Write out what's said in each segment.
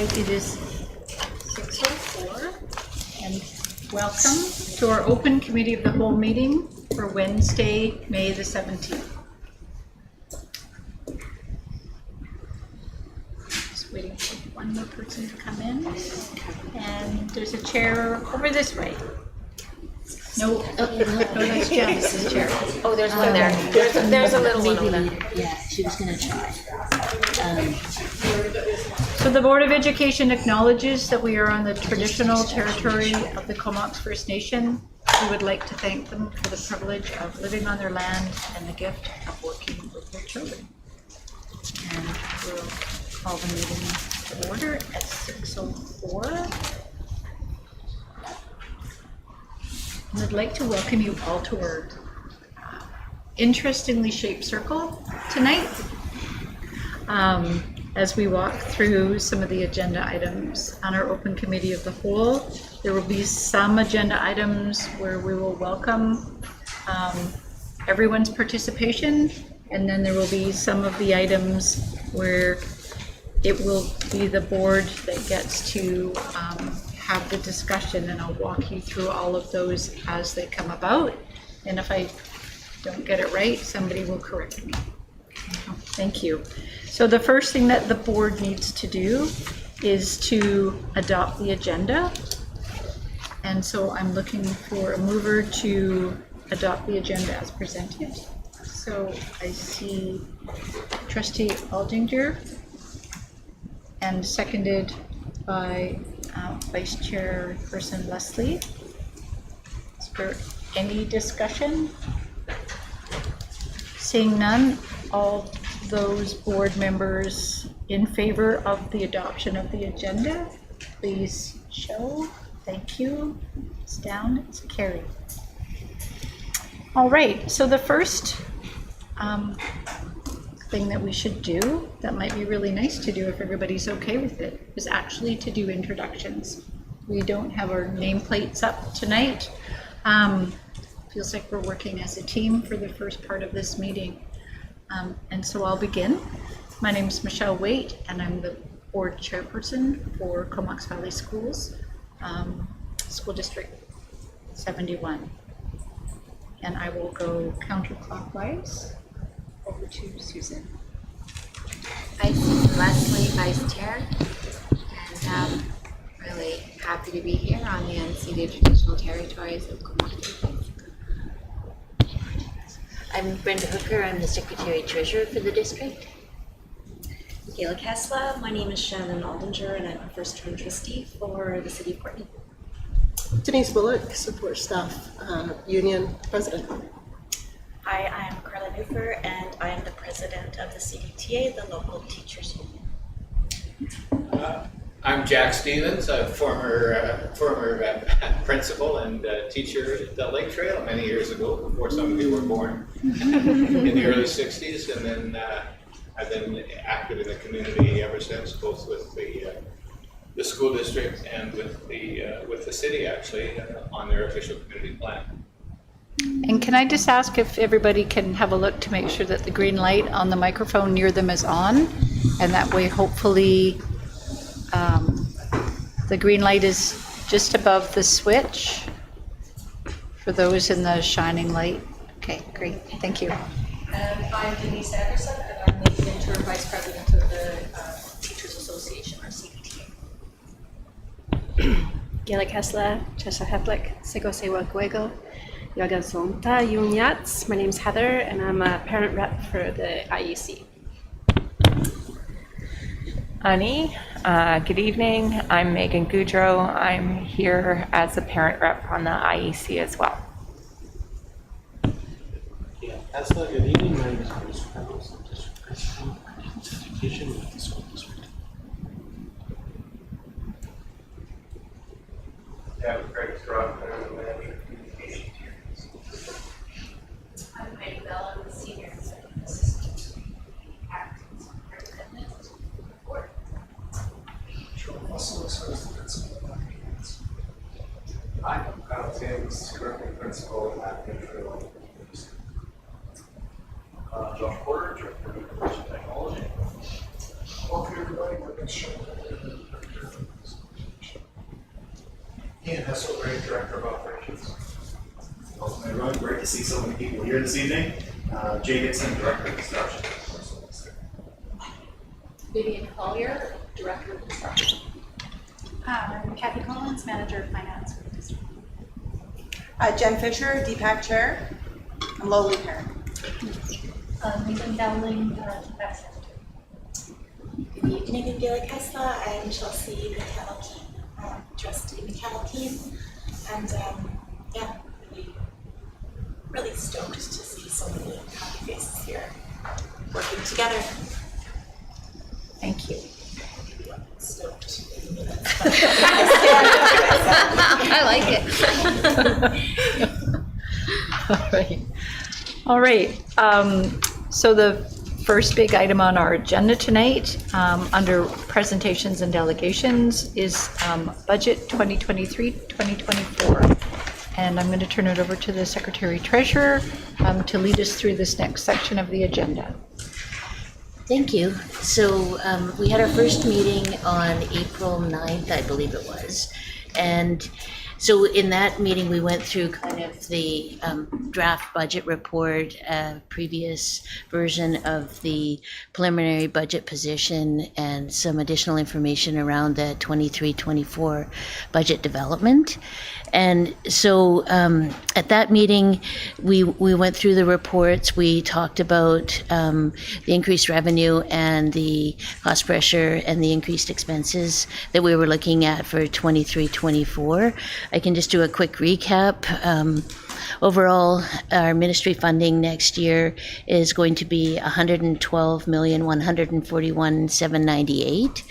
right, it is 6:04, and welcome to our open committee of the whole meeting for Wednesday, May the 17th. Just waiting for one more person to come in, and there's a chair over this way. No, that's Janice's chair. Oh, there's one there. There's a little one over there. Yeah, she was gonna try. So the Board of Education acknowledges that we are on the traditional territory of the Comox First Nation. We would like to thank them for the privilege of living on their land and the gift of working with their children. And we'll call the meeting to order at 6:04. And I'd like to welcome you all to our interestingly shaped circle tonight. As we walk through some of the agenda items on our open committee of the whole, there will be some agenda items where we will welcome everyone's participation, and then there will be some of the items where it will be the board that gets to have the discussion, and I'll walk you through all of those as they come about. And if I don't get it right, somebody will correct me. Thank you. So the first thing that the board needs to do is to adopt the agenda. And so I'm looking for a mover to adopt the agenda as presented. So I see Trustee Aldinger and seconded by Vice Chairperson Leslie. Is there any discussion? Seeing none, all those board members in favor of the adoption of the agenda, please show. Thank you. It's down, it's carried. All right, so the first thing that we should do, that might be really nice to do if everybody's okay with it, is actually to do introductions. We don't have our nameplates up tonight. Feels like we're working as a team for the first part of this meeting. And so I'll begin. My name is Michelle Waite, and I'm the board chairperson for Comox Valley Schools, School District 71. And I will go counterclockwise over to Susan. I'm Susan Leslie, Vice Chair, and I'm really happy to be here on the unceded traditional territories of Comox. I'm Brenda Hooker. I'm the Secretary Treasurer for the district. Michaela Kessler. My name is Shannon Aldinger, and I'm a first-term trustee for the City of Courtenay. Denise Bullock, Support Staff Union President. Hi, I am Carla Newfer, and I am the president of the CDTA, the local teachers union. I'm Jack Stevens, a former principal and teacher at the Lake Trail many years ago, before some of you were born, in the early 60s, and then I've been active in the community ever since, both with the school district and with the city, actually, on their official community plan. And can I just ask if everybody can have a look to make sure that the green light on the microphone near them is on, and that way hopefully the green light is just above the switch for those in the shining light. Okay, great, thank you. And I'm Denise Anderson, and I'm the interim vice president of the Teachers Association, or CDTA. Gila Kessler, Cheshire Heplik, Segosewa Guego, Yoga Zonta Yunyats. My name is Heather, and I'm a parent rep for the IEC. Ani, good evening. I'm Megan Goudreau. I'm here as a parent rep on the IEC as well. Yeah, Tesla, good evening. My name is Bruce Reynolds. I'm District Principal for Education with the school district. Yeah, Greg Stroud, I'm the manager of communication here at the school district. I'm Megan Bell, I'm the senior executive assistant acting superintendent of the board. Sean Russell serves the principal of academics. Hi, I'm Kyle Timms, currently principal and acting for the local district. Josh Porter, director of information technology. Welcome everybody, my name is Sean. see so many people here this evening. Jay Dixon, Director of Construction. Vivian Collier, Director of Construction. Kathy Collins, Manager of Finance for the district. Jen Fisher, DPAC Chair. I'm lowly parent. Nathan Dowling, DPAC Secretary. Good evening, Adela Kessler. I'm Chelsea McCallum, Trustee McCallum, and yeah, really stoked to see so many happy faces here working together. Thank you. Stoked. I like it. All right. So the first big item on our agenda tonight, under presentations and delegations, is budget 2023-2024. And I'm going to turn it over to the Secretary Treasurer to lead us through this next section of the agenda. Thank you. So we had our first meeting on April 9th, I believe it was. And so in that meeting, we went through kind of the draft budget report, previous version of the preliminary budget position, and some additional information around the 23-24 budget development. And so at that meeting, we went through the reports. We talked about the increased revenue and the cost pressure and the increased expenses that we were looking at for 23-24. I can just do a quick recap. Overall, our ministry funding next year is going to be $112,141,798.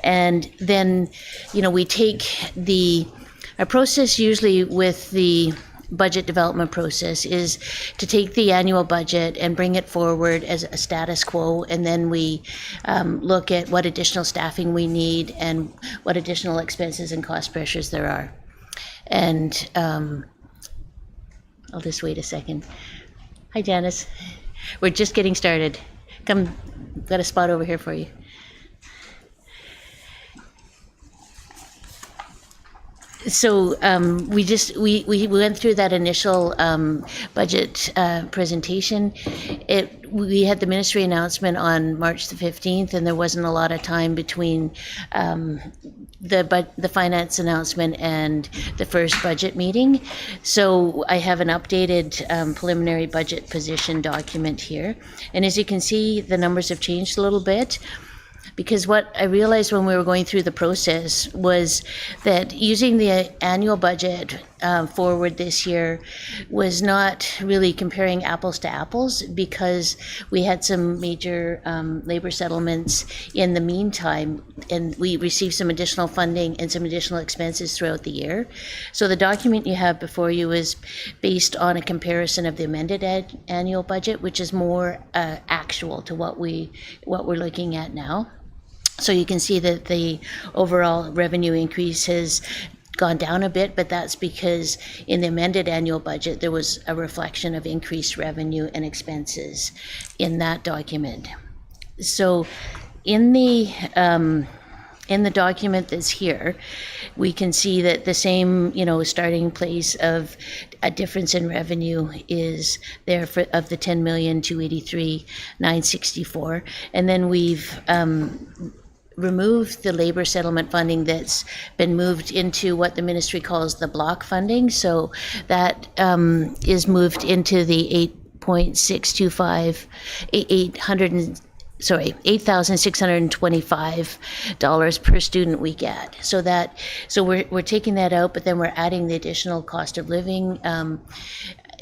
And then, we take our process usually with the budget development process is to take the annual budget and bring it forward as a status quo, and then we look at what additional staffing we need and what additional expenses and cost pressures there are. And I'll just wait a second. Hi, Janice. We're just getting started. Come, got a spot over here for you. So we went through that initial budget presentation. We had the ministry announcement on March the 15th, and there wasn't a lot of time between the finance announcement and the first budget meeting. So I have an updated preliminary budget position document here, and as you can see, the numbers have changed a little bit. Because what I realized when we were going through the process was that using the annual budget forward this year was not really comparing apples to apples, because we had some major labor settlements in the meantime, and we received some additional funding and some additional expenses throughout the year. So the document you have before you is based on a comparison of the amended annual budget, which is more actual to what we're looking at now. So you can see that the overall revenue increase has gone down a bit, but that's because in the amended annual budget, there was a reflection of increased revenue and expenses in that document. So in the document that's here, we can see that the same, starting place of a difference in revenue is there of the $10,283,964, and then we've removed the labor settlement funding that's been moved into what the ministry calls the block funding. So that is moved into the $8,625 per student we get. So we're taking that out, but then we're adding the additional cost of living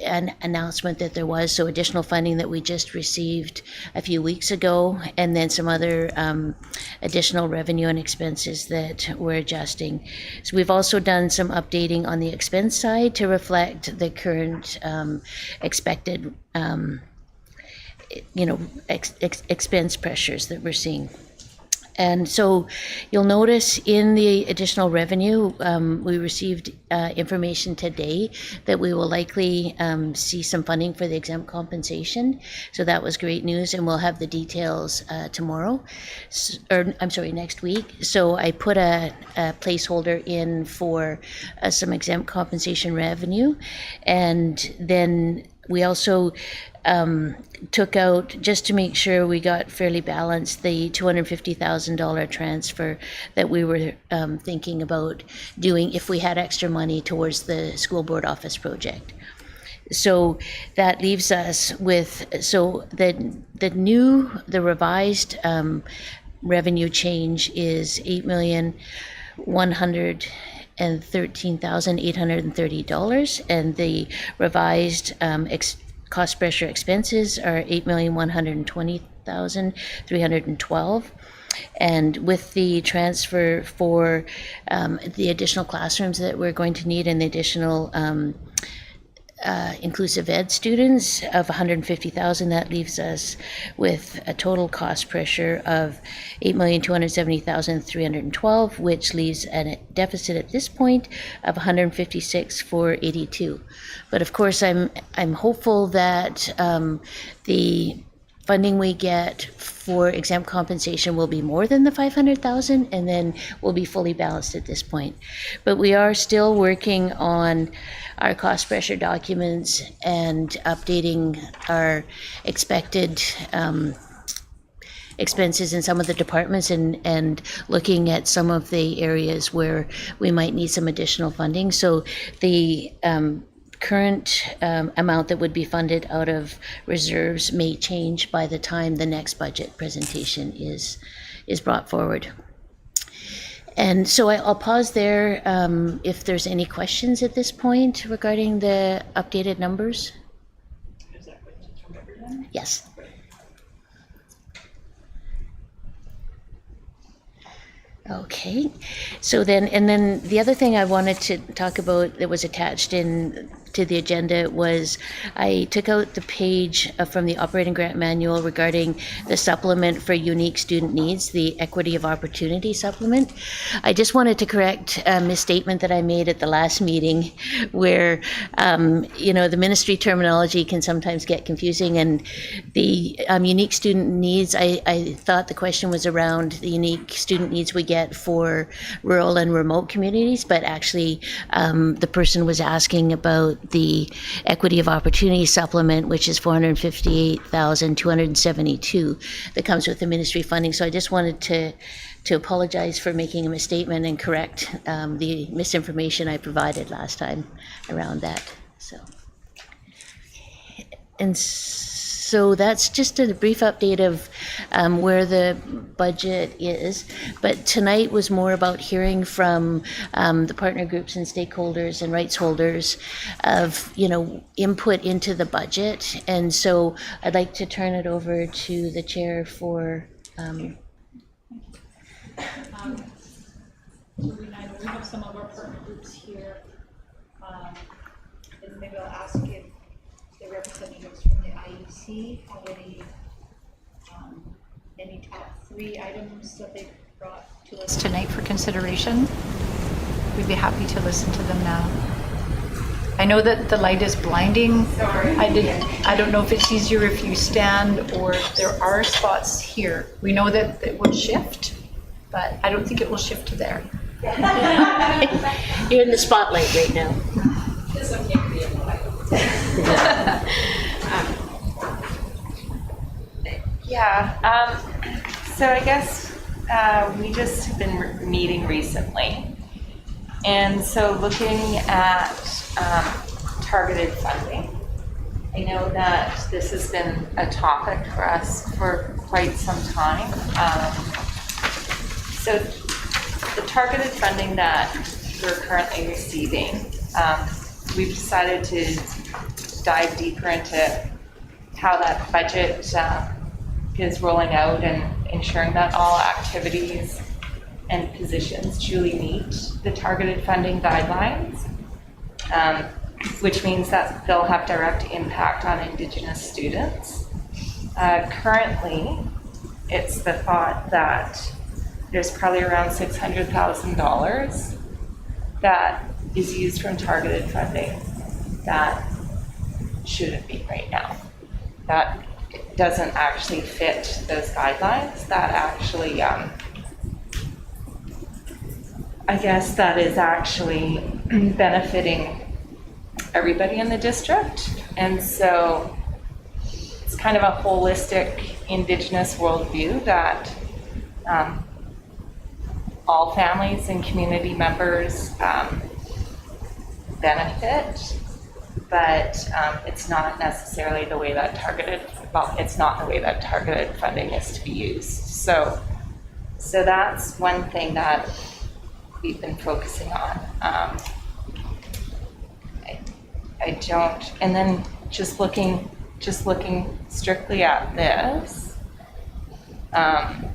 an announcement that there was, so additional funding that we just received a few weeks ago, and then some other additional revenue and expenses that we're adjusting. So we've also done some updating on the expense side to reflect the current expected expense pressures that we're seeing. And so you'll notice in the additional revenue, we received information today that we will likely see some funding for the exempt compensation. So that was great news, and we'll have the details tomorrow, next week. So I put a placeholder in for some exempt compensation revenue, and then we also took out, just to make sure we got fairly balanced, the $250,000 transfer that we were thinking about doing if we had extra money towards the school board office project. So that leaves us with, so the revised revenue change is $8,113,830, and the revised cost pressure expenses are $8,120,312. And with the transfer for the additional classrooms that we're going to need and the additional inclusive ed students of $150,000, that leaves us with a total cost pressure of $8,270,312, which leaves a deficit at this point of $156,482. But of course, I'm hopeful that the funding we get for exempt compensation will be more than the $500,000, and then we'll be fully balanced at this point. But we are still working on our cost pressure documents and updating our expected expenses in some of the departments, and looking at some of the areas where we might need some additional funding. So the current amount that would be funded out of reserves may change by the time the next budget presentation is brought forward. And so I'll pause there if there's any questions at this point regarding the updated numbers. Is that questions from everyone? Yes. Okay, so then, and then the other thing I wanted to talk about that was attached in to the agenda was I took out the page from the operating grant manual regarding the supplement for unique student needs, the equity of opportunity supplement. I just wanted to correct a misstatement that I made at the last meeting where, you know, the ministry terminology can sometimes get confusing, and the unique student needs, I thought the question was around the unique student needs we get for rural and remote communities, but actually the person was asking about the equity of opportunity supplement, which is $458,272 that comes with the ministry funding. So I just wanted to apologize for making a misstatement and correct the misinformation I provided last time around that. So, and so that's just a brief update of where the budget is. But tonight was more about hearing from the partner groups and stakeholders and rights holders of, you know, input into the budget. And so I'd like to turn it over to the chair for. So we know we have some of our partner groups here, and maybe I'll ask if the representatives from the IEC have any top 3 items that they brought to us tonight for consideration. We'd be happy to listen to them now. I know that the light is blinding. Sorry. I don't know if it's easier if you stand, or if there are spots here. We know that it will shift, but I don't think it will shift to there. You're in the spotlight right now. This one can't be in the light. So I guess we just have been meeting recently, and so looking at targeted funding. I know that this has been a topic for us for quite some time. So the targeted funding that we're currently receiving, we've decided to dive deeper into how that budget is rolling out and ensuring that all activities and positions truly meet the targeted funding guidelines, which means that they'll have direct impact on Indigenous students. Currently, it's the thought that there's probably around $600,000 that is used from targeted funding that shouldn't be right now. That doesn't actually fit those guidelines. That actually, I guess that is actually benefiting everybody in the district. And so it's kind of a holistic Indigenous worldview that all families and community members benefit, but it's not necessarily the way that it's not the way that targeted funding is to be used. So that's one thing that we've been focusing on. I don't, and then just looking strictly at this, at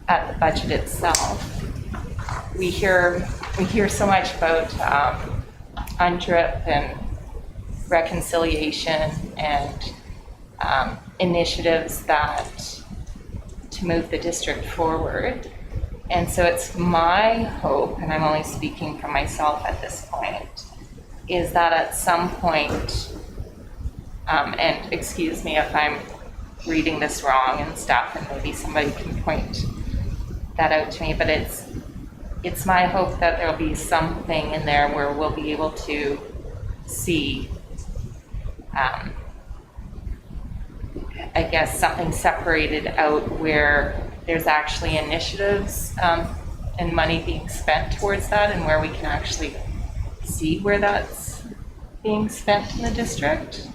the budget itself, we hear so much about UNDRIP and reconciliation and initiatives that to move the district forward. And so it's my hope, and I'm only speaking for myself at this point, is that at some point, and excuse me if I'm reading this wrong and stuff, and maybe somebody can point that out to me, but it's my hope that there'll be something in there where we'll be able to see, I guess, something separated out where there's actually initiatives and money being spent towards that, and where we can actually see where that's being spent in the district.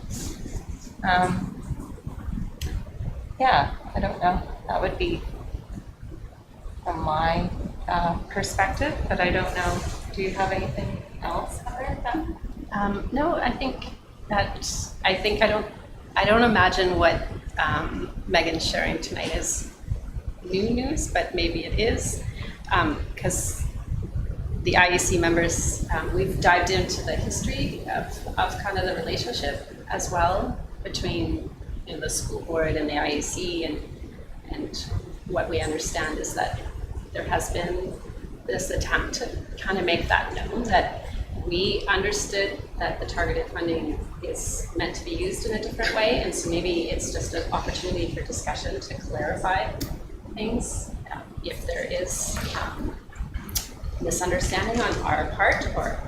Yeah, I don't know. That would be from my perspective, but I don't know. Do you have anything else, Heather? No, I think I don't imagine what Megan's sharing tonight is new news, but maybe it is, because the IEC members, we've dived into the history of kind of the relationship as well between the school board and the IEC, and what we understand is that there has been this attempt to kind of make that known, that we understood that the targeted funding is meant to be used in a different way, and so maybe it's just an opportunity for discussion to clarify things if there is misunderstanding on our part or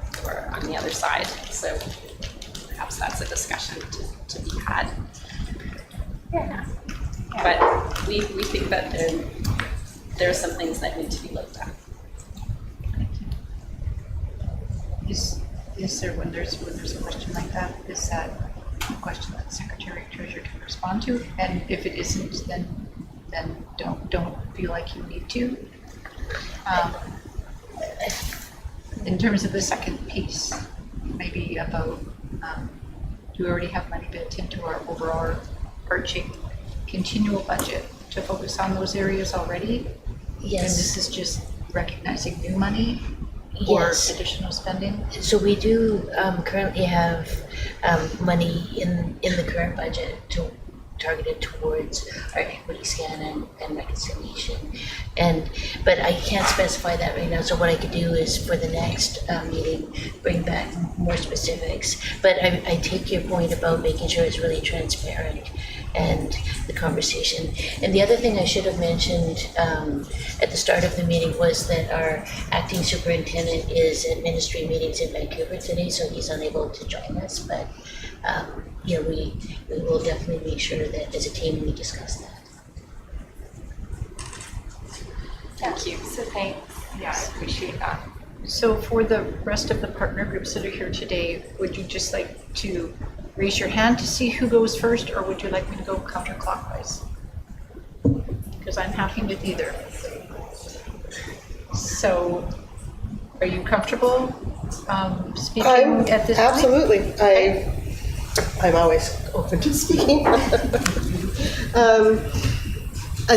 on the other side. So perhaps that's a discussion to be had. Yeah. But we think that there are some things that need to be looked at. Is there, when there's a question like that, is that a question that the Secretary Treasurer can respond to? And if it isn't, then don't feel like you need to. In terms of the second piece, maybe about, do we already have money built into our overarching continual budget to focus on those areas already? Yes. And this is just recognizing new money or additional spending? So we do currently have money in the current budget targeted towards our equity scan and reconciliation, but I can't specify that right now. So what I could do is for the next meeting bring back more specifics. But I take your point about making sure it's really transparent and the conversation. And the other thing I should have mentioned at the start of the meeting was that our acting superintendent is at ministry meetings in Vancouver today, so he's unable to join us. But we will definitely make sure that as a team we discuss that. Thank you. So thanks. Yeah, I appreciate that. So for the rest of the partner groups that are here today, would you just like to raise your hand to see who goes first, or would you like me to go counterclockwise? Because I'm happy with either. So are you comfortable speaking at this absolutely. point? Okay. I'm always open to speaking. I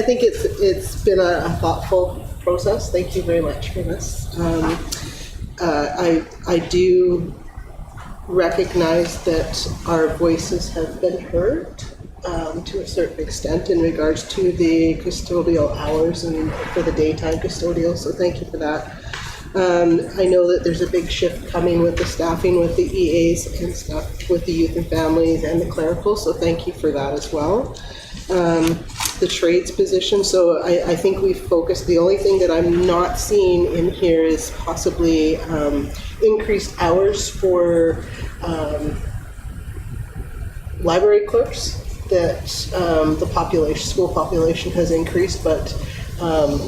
think it's been a thoughtful process. Thank you very much for this. I do recognize that our voices have been heard to a certain extent in regards to the custodial hours and for the daytime custodial, so thank you for that. I know that there's a big shift coming with the staffing with the EAs and stuff with the youth and families and the clerical, so thank you for that as well. The trades position, so I think we've focused, the only thing that I'm not seeing in here is possibly increased hours for library clerks, that the school population has increased, but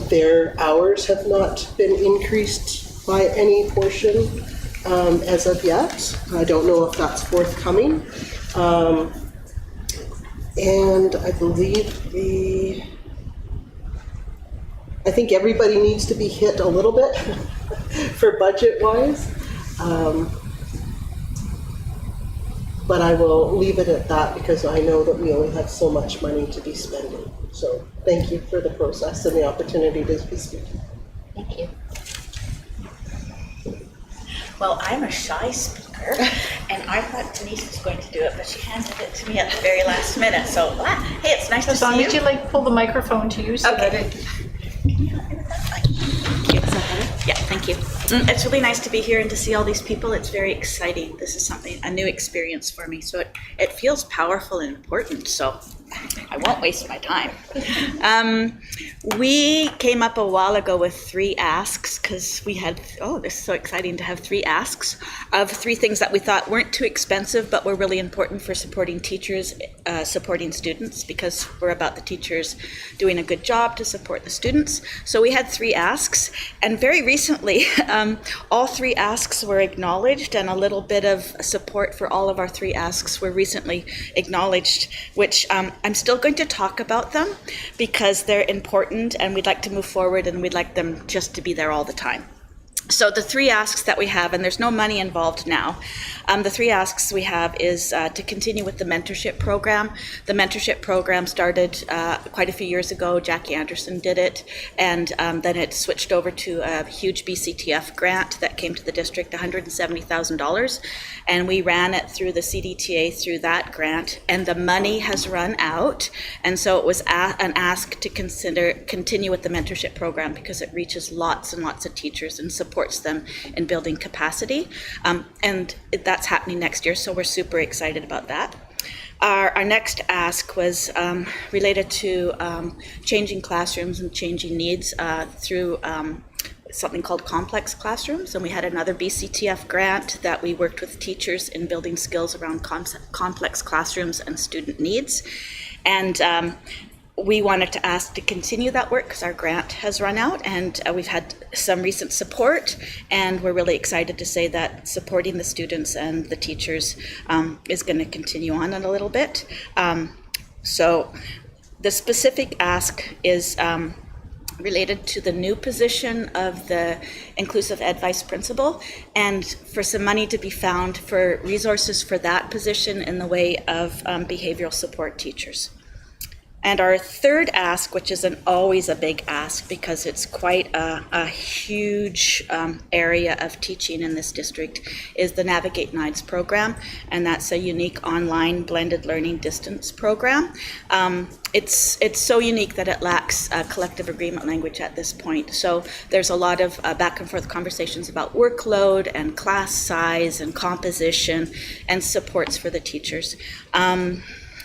their hours have not been increased by any portion as of yet. I don't know if that's forthcoming. And I believe I think everybody needs to be hit a little bit for budget-wise. But I will leave it at that because I know that we only have so much money to be spending. So thank you for the process and the opportunity to be speaking. Thank you. Well, I'm a shy speaker, and I thought Denise was going to do it, but she handed it to me at the very last minute. So, hey, it's nice to As see long you. as you like pull the microphone to you so Okay. that it, Can you help me with that? Thank you. Is that better? Yeah, thank you. It's really nice to be here and to see all these people. It's very exciting. This is a new experience for me. So it feels powerful and important. So I won't waste my time. We came up a while ago with 3 asks because we had, this is so exciting to have 3 asks of 3 things that we thought weren't too expensive but were really important for supporting teachers, supporting students, because we're about the teachers doing a good job to support the students. So we had 3 asks, and very recently all 3 asks were acknowledged, and a little bit of support for all of our 3 asks were recently acknowledged, which I'm still going to talk about them because they're important and we'd like to move forward and we'd like them just to be there all the time. So the 3 asks that we have, and there's no money involved now, the 3 asks we have is to continue with the mentorship program. The mentorship program started quite a few years ago. Jackie Anderson did it, and then it switched over to a huge BCTF grant that came to the district, $170,000, and we ran it through the CDTA through that grant, and the money has run out, and so it was an ask to continue with the mentorship program because it reaches lots and lots of teachers and supports them in building capacity, and that's happening next year, so we're super excited about that. Our next ask was related to changing classrooms and changing needs through something called complex classrooms, and we had another BCTF grant that we worked with teachers in building skills around complex classrooms and student needs, and we wanted to ask to continue that work because our grant has run out, and we've had some recent support, and we're really excited to say that supporting the students and the teachers is going to continue on in a little bit. So the specific ask is related to the new position of the Inclusive Ed Vice Principal, and for some money to be found for resources for that position in the way of behavioral support teachers. And our third ask, which is always a big ask because it's quite a huge area of teaching in this district, is the Navigate NIDES program, and that's a unique online blended learning distance program. It's so unique that it lacks collective agreement language at this point. So there's a lot of back and forth conversations about workload and class size and composition and supports for the teachers.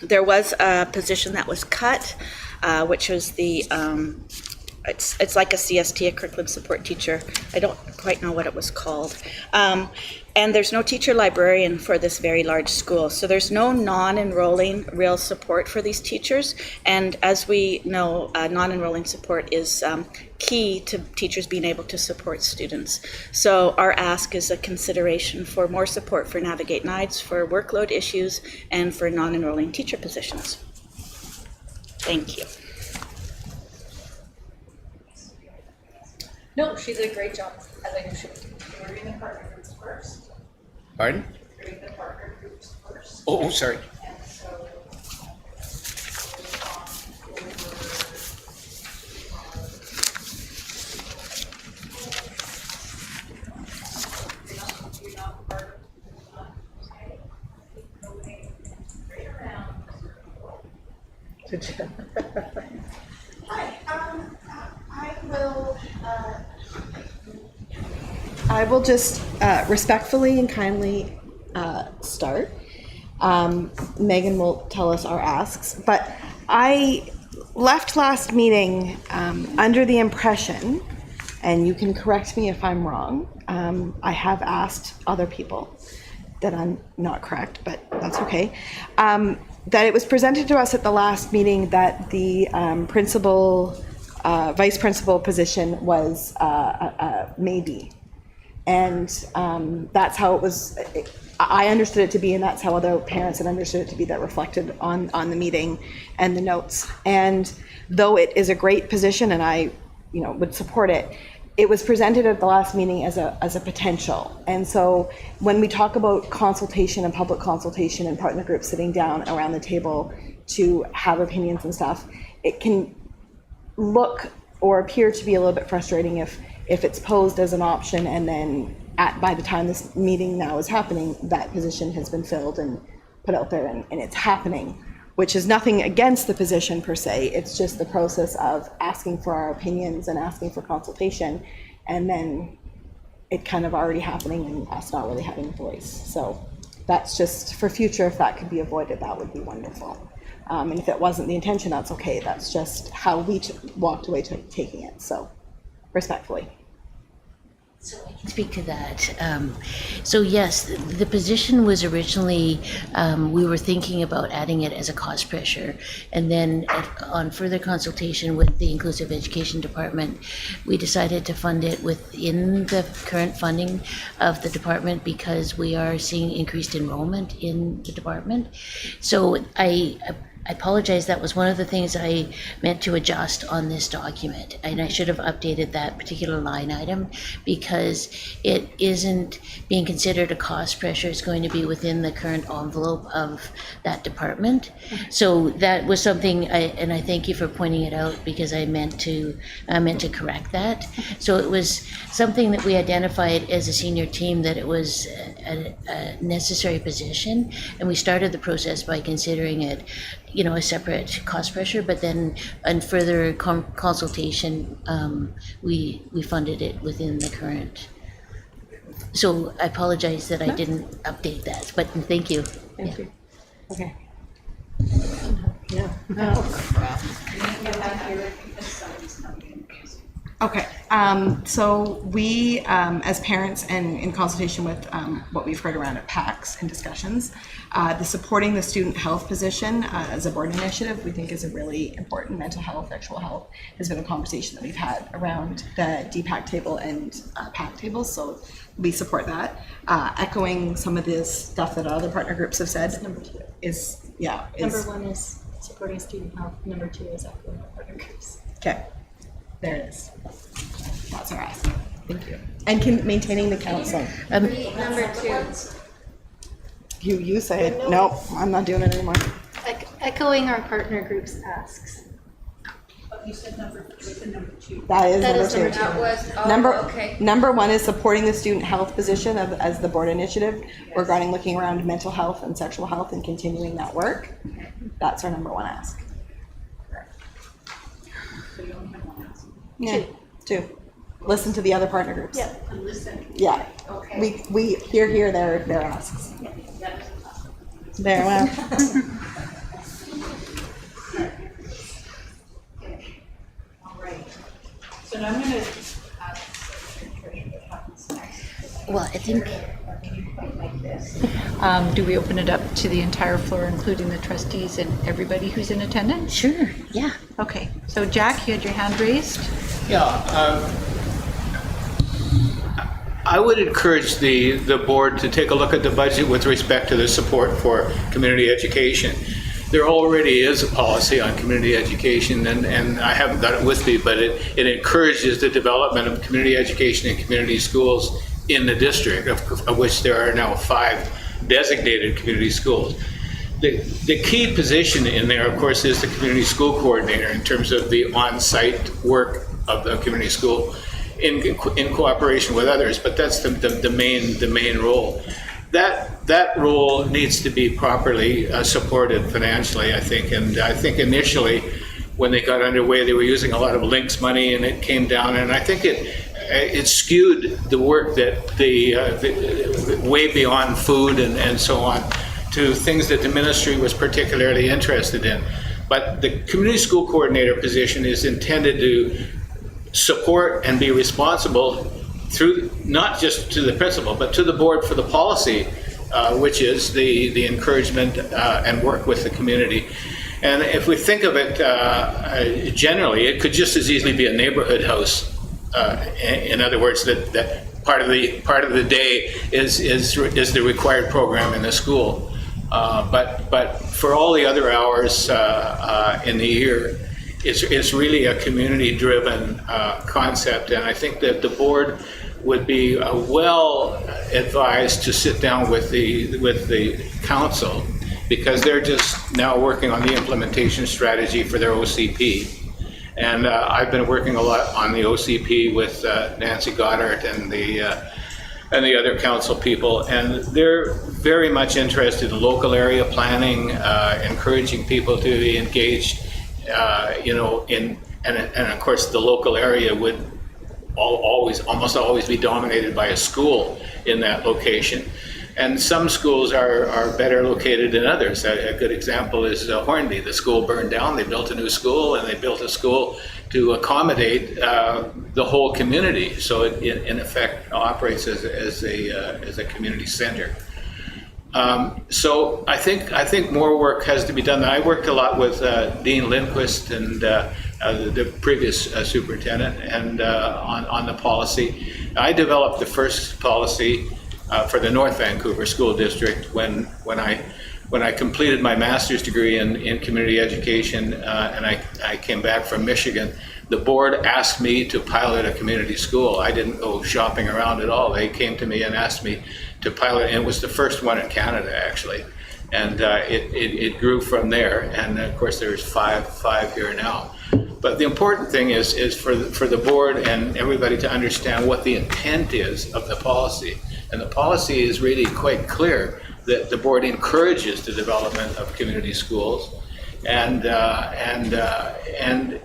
There was a position that was cut, which was the, it's like a CST, a curriculum support teacher. I don't quite know what it was called. And there's no teacher librarian for this very large school. So there's no non-enrolling real support for these teachers. And as we know, non-enrolling support is key to teachers being able to support students. So our ask is a consideration for more support for Navigate NIDES for workload issues and for non-enrolling teacher positions. Thank you. No, she did a great job. I think we should. We're doing the partner groups first. Pardon? We're doing the partner groups first. Oh, sorry. And so, I will just respectfully and kindly start. Megan will tell us our asks, but I left last meeting under the impression, and you can correct me if I'm wrong, I have asked other people, that I'm not correct, but that's okay. That it was presented to us at the last meeting that the principal, vice principal position was a maybe. And that's how it was, I understood it to be, and that's how other parents had understood it to be, that reflected on the meeting and the notes. And though it is a great position and I, would support it, it was presented at the last meeting as a potential. And so when we talk about consultation and public consultation and partner groups sitting down around the table to have opinions and stuff, it can look or appear to be a little bit frustrating if it's posed as an option and then by the time this meeting now is happening, that position has been filled and put out there and it's happening, which is nothing against the position per se. It's just the process of asking for our opinions and asking for consultation, and then it kind of already happening and us not really having a voice. So that's just for future, if that could be avoided, that would be wonderful. And if it wasn't the intention, that's okay. That's just how we walked away taking it. So respectfully. So I can speak to that. So yes, the position was originally, we were thinking about adding it as a cost pressure. And then on further consultation with the Inclusive Education Department, we decided to fund it within the current funding of the department because we are seeing increased enrollment in the department. So I apologize, that was one of the things I meant to adjust on this document. And I should have updated that particular line item because it isn't being considered a cost pressure. It's going to be within the current envelope of that department. So that was something, and I thank you for pointing it out because I meant to correct that. So it was something that we identified as a senior team that it was a necessary position, and we started the process by considering it a separate cost pressure, but then in further consultation, we funded it within the current. So I apologize that I didn't update that, but thank you. Thank you. Okay. Yeah. Okay, so we, as parents and in consultation with what we've heard around at PACs and discussions, the supporting the student health position as a board initiative, we think is a really important. Mental health, sexual health has been a conversation that we've had around the DPAC table and PAC tables, so we support that. Echoing some of this stuff that other partner groups have said. Number two. Number one is supporting student health. Number two is echoing partner groups. Okay. There it is. That's our ask. Thank you. And maintaining the counseling. Number two. You say it. Nope, I'm not doing it anymore. Echoing our partner group's asks. You said number two. That is That number is two. number two. That was, okay. Number one is supporting the student health position as the board initiative regarding looking around mental health and sexual health and continuing that work. That's our number one ask. Yeah, two. Listen to the other partner groups. Yeah, and listen. Yeah. Okay. We hear their asks. Yeah, that is awesome. Very well. All right. So now I'm going to ask the treasurer what happens next. Well, I think. Like this. Do we open it up to the entire floor, including the trustees and everybody who's in attendance? Sure, yeah. Okay, so Jack, you had your hand raised. Yeah, I would encourage the board to take a look at the budget with respect to the support for community education. There already is a policy on community education, and I haven't got it with me, but it encourages the development of community education in community schools in the district, of which there are now 5 designated community schools. The key position in there, of course, is the community school coordinator in terms of the on-site work of the community school in cooperation with others, but that's the main role. That role needs to be properly supported financially, I think, and I think initially when they got underway, they were using a lot of links money, and it came down, and I think it skewed the work that the way beyond food and so on to things that the ministry was particularly interested in. But the community school coordinator position is intended to support and be responsible through, not just to the principal, but to the board for the policy which is the encouragement and work with the community. And if we think of it generally, it could just as easily be a neighborhood house. In other words, that part of the day is the required program in the school. But for all the other hours in the year, it's really a community-driven concept, and I think that the board would be well advised to sit down with the council, because they're just now working on the implementation strategy for their OCP. And I've been working a lot on the OCP with Nancy Goddard and the other council people, and they're very much interested in local area planning, encouraging people to be engaged, and of course the local area would almost always be dominated by a school in that location. And some schools are better located than others. A good example is Hornby. The school burned down, they built a new school, and they built a school to accommodate the whole community. So it in effect operates as a community center. So I think more work has to be done. I worked a lot with Dean Lindquist and the previous superintendent and on the policy. I developed the first policy for the North Vancouver School District when I completed my master's degree in community education, and I came back from Michigan. The board asked me to pilot a community school. I didn't go shopping around at all. They came to me and asked me to pilot, and it was the first one in Canada, actually. And it grew from there, and of course there's five here now. But the important thing is for the board and everybody to understand what the intent is of the policy. And the policy is really quite clear that the board encourages the development of community schools, and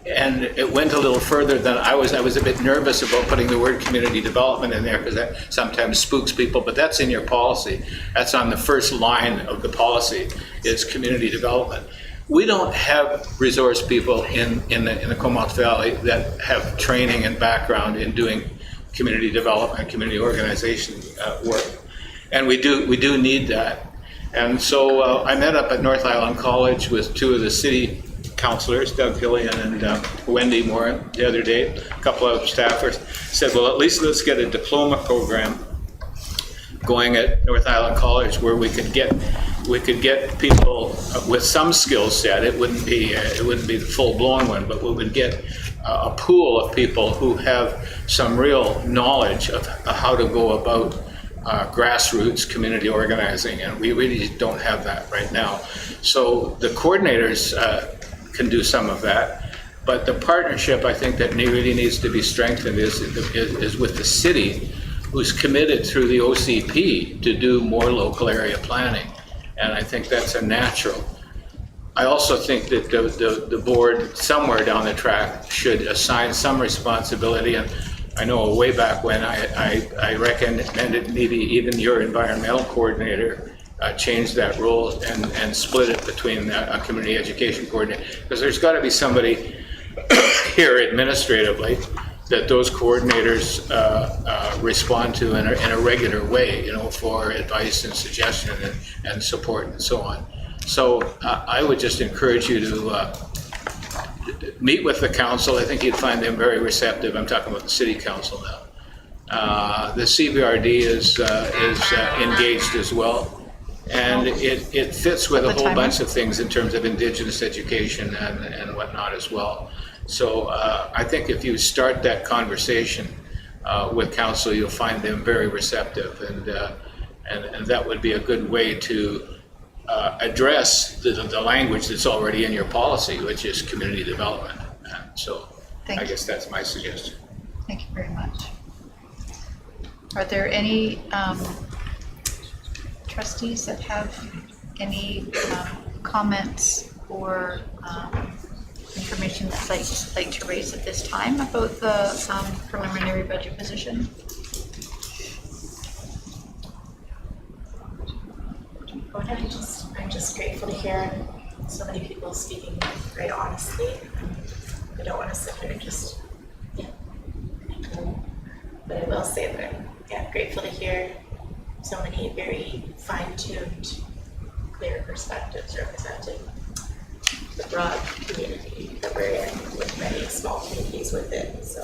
it went a little further than I was. I was a bit nervous about putting the word community development in there because that sometimes spooks people. But that's in your policy. That's on the first line of the policy. Is community development. We don't have resource people in the Comox Valley that have training and background in doing community development, community organization work, and we do need that. And so I met up at North Island College with two of the city councilors, Doug Hillian and Wendy Moran, the other day. A couple of staffers said, well, at least let's get a diploma program going at North Island College where we could get people with some skill set. It wouldn't be the full-blown one, but we would get a pool of people who have some real knowledge of how to go about grassroots community organizing, and we really don't have that right now. So the coordinators can do some of that, but the partnership I think that really needs to be strengthened is with the city, who's committed through the OCP to do more local area planning, and I think that's a natural. I also think that the board somewhere down the track should assign some responsibility, and I know way back when I recommended maybe even your environmental coordinator change that role and split it between a community education coordinator, because there's got to be somebody here administratively that those coordinators respond to in a regular way, for advice and suggestion and support and so on. So I would just encourage you to meet with the council. I think you'd find them very receptive. I'm talking about the city council now. The CBRD is engaged as well, and it fits with a whole bunch of things in terms of Indigenous education and whatnot as well. So I think if you start that conversation with council, you'll find them very receptive, and that would be a good way to address the language that's already in your policy, which is community development. So I guess that's my suggestion. Thank you very much. Are there any trustees that have any comments or information that they'd like to raise at this time about the preliminary budget position? I'm just grateful to hear so many people speaking very honestly. I don't want to sit here and just, but I will say that I'm grateful to hear so many very fine-tuned, clear perspectives representing the broad community that we're in, with many small communities within. So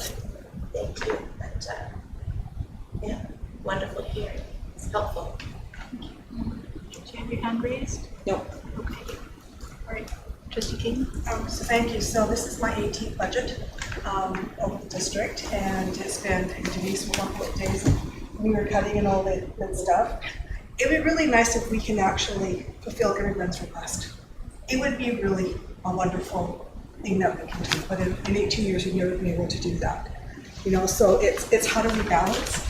thank you. And yeah, wonderful to hear. It's helpful. Do you have your hand raised? No. Okay. All right. Trustee King? So thank you. So this is my 18th budget of the district, and it's been, Denise will work with days we were cutting and all that good stuff. It would be really nice if we can actually fulfill everyone's request. It would be really a wonderful thing that we can do, but in 18 years we've never been able to do that. You know, so it's how do we balance?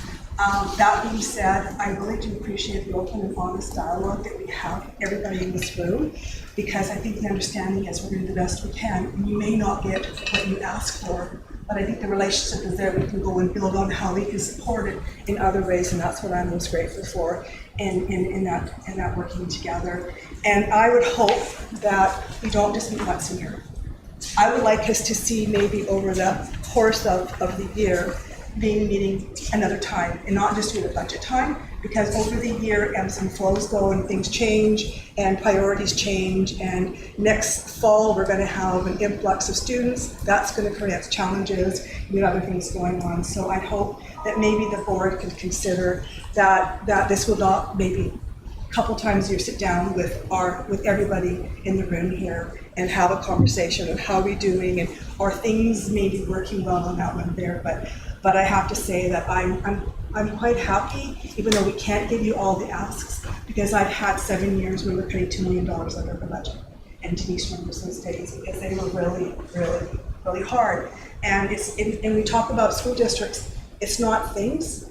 That being said, I really do appreciate the open and honest dialogue that we have, everybody in this room, because I think the understanding is we're going to do the best we can. And you may not get what you ask for, but I think the relationship is there. We can go and build on how we can support it in other ways, and that's what I'm most grateful for in that working together. And I would hope that we don't just meet once a year. I would like us to see maybe over the course of the year being meeting another time, and not just do the budget time, because over the year ebbs and flows go and things change and priorities change, and next fall we're going to have an influx of students. That's going to create challenges, we have other things going on. So I hope that maybe the board can consider that this will not, maybe a couple times a year, sit down with everybody in the room here and have a conversation on how we're doing, and are things maybe working well on that one there. But I have to say that I'm quite happy, even though we can't give you all the asks, because I've had 7 years where we were cutting $2 million under the budget. And Denise remembers those days, because they were really, really, really hard. And we talk about school districts, it's not things,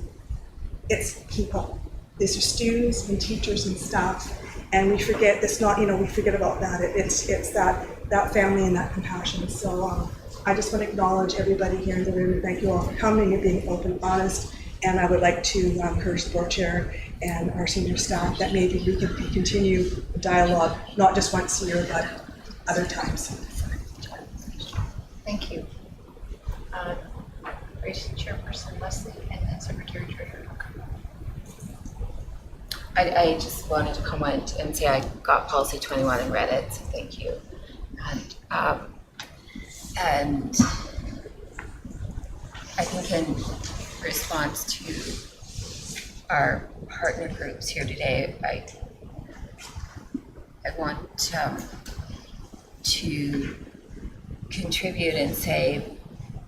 it's people. These are students and teachers and staff. And we forget, it's not, we forget about that. It's that family and that compassion. So I just want to acknowledge everybody here in the room, and thank you all for coming and being open and honest. And I would like to encourage the board chair and our senior staff that maybe we can continue the dialogue, not just once a year, but other times. Thank you. Vice Chairperson Leslie, and then Secretary Treasurer. I just wanted to comment and say I got policy 21 and read it, so thank you. And I think in response to our partner groups here today, I want to contribute and say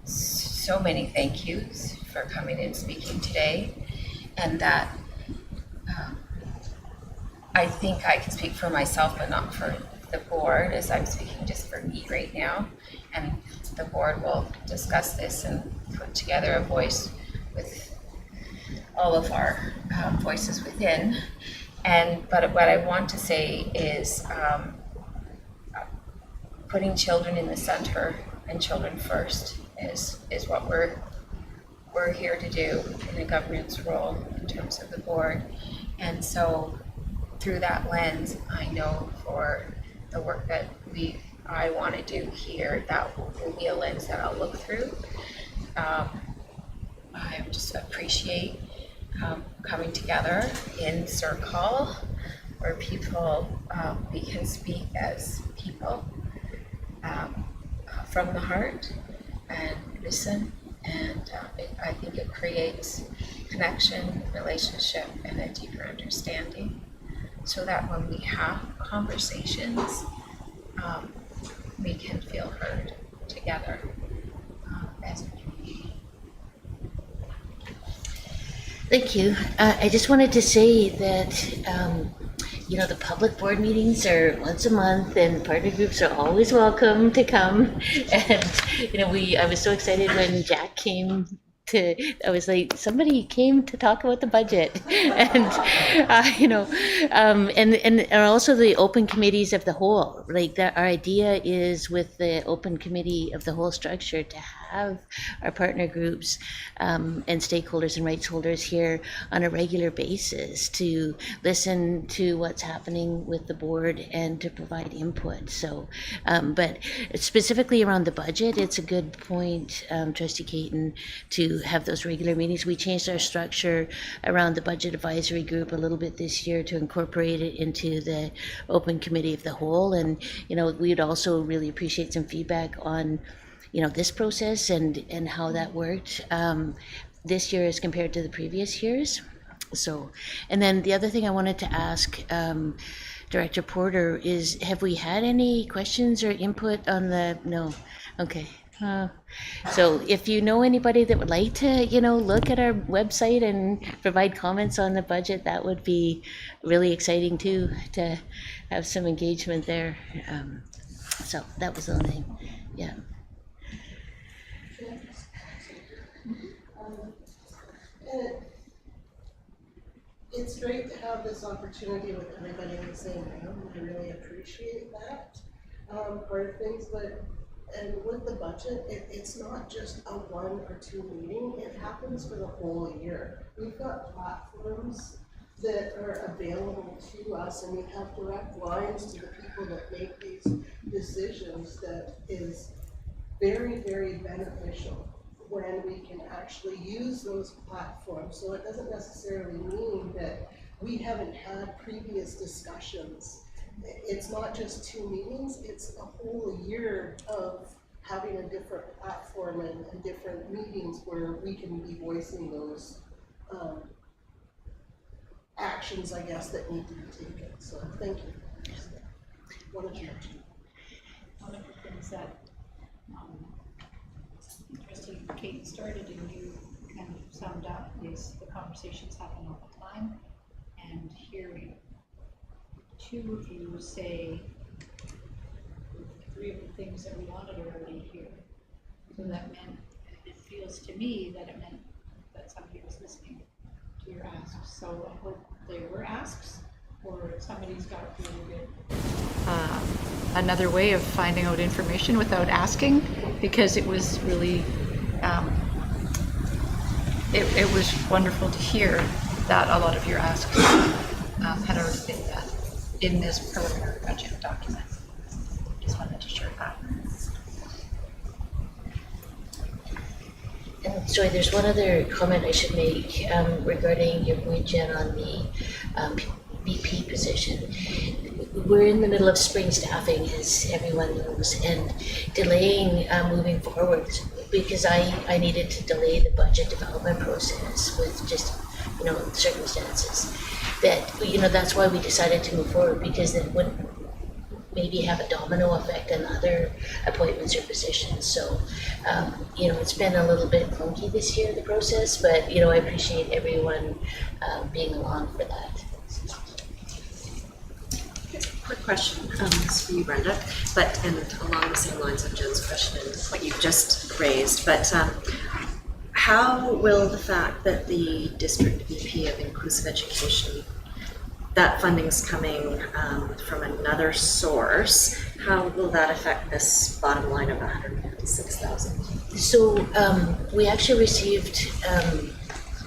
so many thank yous for coming and speaking today, and that I think I can speak for myself but not for the board, as I'm speaking just for me right now, and the board will discuss this and put together a voice with all of our voices within. But what I want to say is putting children in the center and children first is what we're here to do in a governance role in terms of the board. And so through that lens, I know for the work that I want to do here, that will be a lens that I'll look through. I just appreciate coming together in circle where people, we can speak as people from the heart and listen, and I think it creates connection, relationship, and a deeper understanding, so that when we have conversations, we can feel heard together as a community. Thank you. I just wanted to say that, the public board meetings are once a month, and partner groups are always welcome to come. And, I was so excited when Jack came I was like, somebody came to talk about the budget. And, and also the open committees of the whole, like our idea is with the open committee of the whole structure to have have our partner groups and stakeholders and rights holders here on a regular basis to listen to what's happening with the board and to provide input. So, but specifically around the budget, it's a good point, Trustee Caton, to have those regular meetings. We changed our structure around the budget advisory group a little bit this year to incorporate it into the open committee of the whole. And, you know, we'd also really appreciate some feedback on, you know, this process and how that worked this year as compared to the previous years. So, and then the other thing I wanted to ask Director Porter is, have we had any questions or input on the, no, okay. So if you know anybody that would like to, you know, look at our website and provide comments on the budget, that would be really exciting too, to have some engagement there. So that was the only thing, yeah. It's great to have this opportunity with everybody in the same room. I really appreciate that part of things, but and with the budget, it's not just a 1 or 2 meeting, it happens for the whole year. We've got platforms that are available to us, and we have direct lines to the people that make these decisions that is very, very beneficial when we can actually use those platforms. So it doesn't necessarily mean that we haven't had previous discussions. It's not just 2 meetings, it's a whole year of having a different platform and different meetings where we can be voicing those actions, I guess, that need to be taken. So thank you. One of the things that Trustee Caton started and you kind of summed up is the conversations happen all the time, and hearing 2 of you say 3 of the things that we wanted are already here. So that meant, it feels to me that it meant that somebody was listening to your asks. So I hope they were asks, or somebody's got really good another way of finding out information without asking, because it was really it was wonderful to hear that a lot of your asks had already been done in this preliminary budget document. Just wanted to share that. And sorry, there's one other comment I should make regarding your point, Jen, on the BP position. We're in the middle of spring staffing, as everyone knows, and delaying moving forward because I needed to delay the budget development process with just, you know, circumstances. That, you know, that's why we decided to move forward, because it would maybe have a domino effect on other appointments or positions. So, you know, it's been a little bit clunky this year, the process, but, you know, I appreciate everyone being along for that. Quick question, this is for you, Brenda, but and along the same lines of Jen's question and what you've just raised, but how will the fact that the District VP of Inclusive Education, that funding's coming from another source, how will that affect this bottom line of $156,000? So we actually received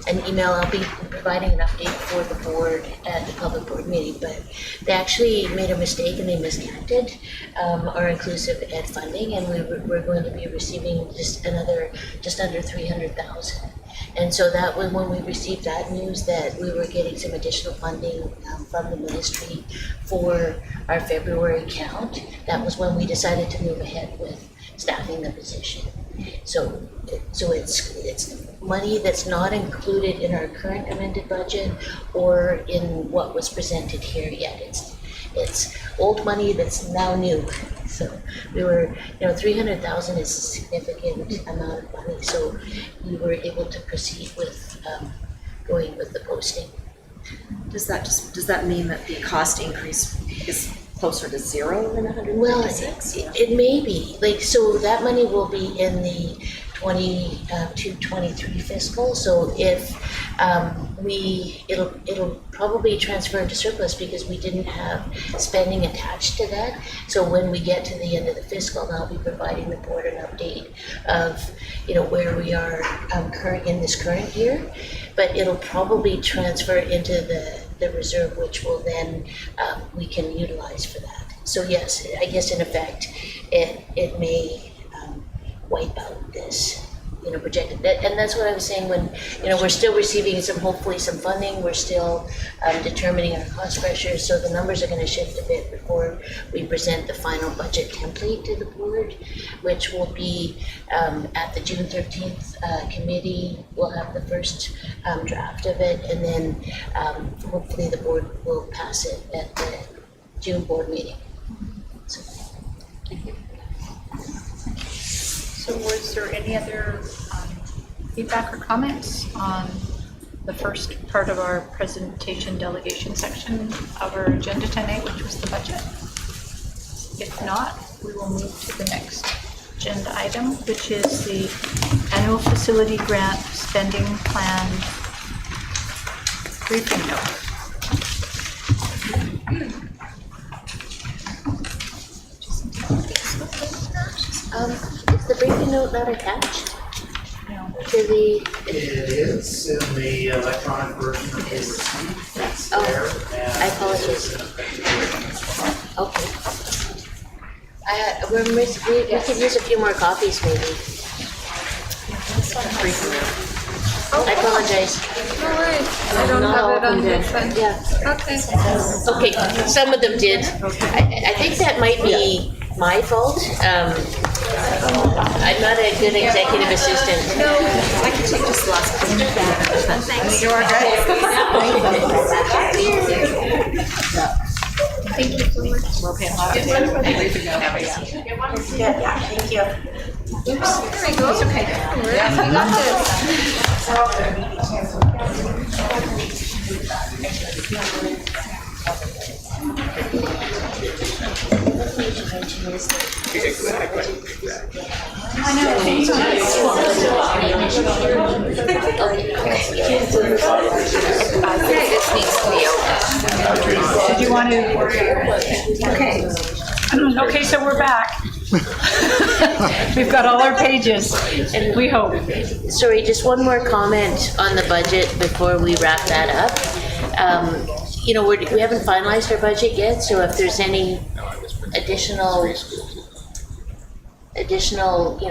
an email. I'll be providing an update for the board at the public board meeting, but they actually made a mistake and they miscounted our inclusive ed funding, and we're going to be receiving just under 300,000. And so that was when we received that news that we were getting some additional funding from the ministry for our February count. That was when we decided to move ahead with staffing the position. So it's money that's not included in our current amended budget or in what was presented here yet. It's old money that's now new. So we were, you know, 300,000 is a significant amount of money. So we were able to proceed with going with the posting. Does that mean that the cost increase is closer to zero than 156? Well, it may be. Like, so that money will be in the 22-23 fiscal. So if it'll probably transfer into surplus because we didn't have spending attached to that. So when we get to the end of the fiscal, I'll be providing the board an update of where we are in this current year. But it'll probably transfer into the reserve, which will then we can utilize for that. So yes, I guess in effect, it may wipe out this, projected. And that's what I was saying when, we're still receiving hopefully some funding. We're still determining our cost pressures. So the numbers are going to shift a bit before we present the final budget template to the board, which will be at the June 13th committee. We'll have the first draft of it, and then hopefully the board will pass it at the June board meeting. So, thank you. So was there any other feedback or comments on the first part of our presentation delegation section of our agenda tonight, which was the budget? If not, we will move to the next agenda item, which is the annual facility grant spending plan briefing note. Is the briefing note not attached? No. To the... It is in the electronic version that we received. It's there. And I apologize. Okay. We could use a few more copies, maybe. I apologize. No worries. I don't have it on this one. Yeah. Okay. Okay, some of them did. I think that might be my fault. I'm not a good executive assistant. No, I can take just the last page. Thanks. You are good. Thank you so much. We're paying a lot of attention to everything now. Yeah, thank you. Oops. There we go. It's okay. We got this needs to be open. Did you want to? Okay. Okay, so we're back. We've got all our pages, we hope. Sorry, just one more comment on the budget before we wrap that up. We haven't finalized our budget yet, so if there's any additional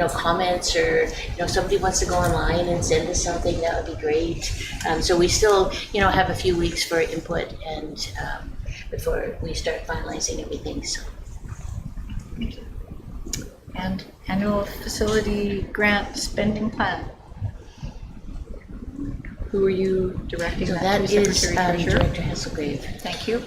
comments, or somebody wants to go online and send us something, that would be great. So we still have a few weeks for input and before we start finalizing everything. So. And annual facility grant spending plan. Who are you directing So that to? that is Secretary Treasurer? Director Hasselgrave. Thank you.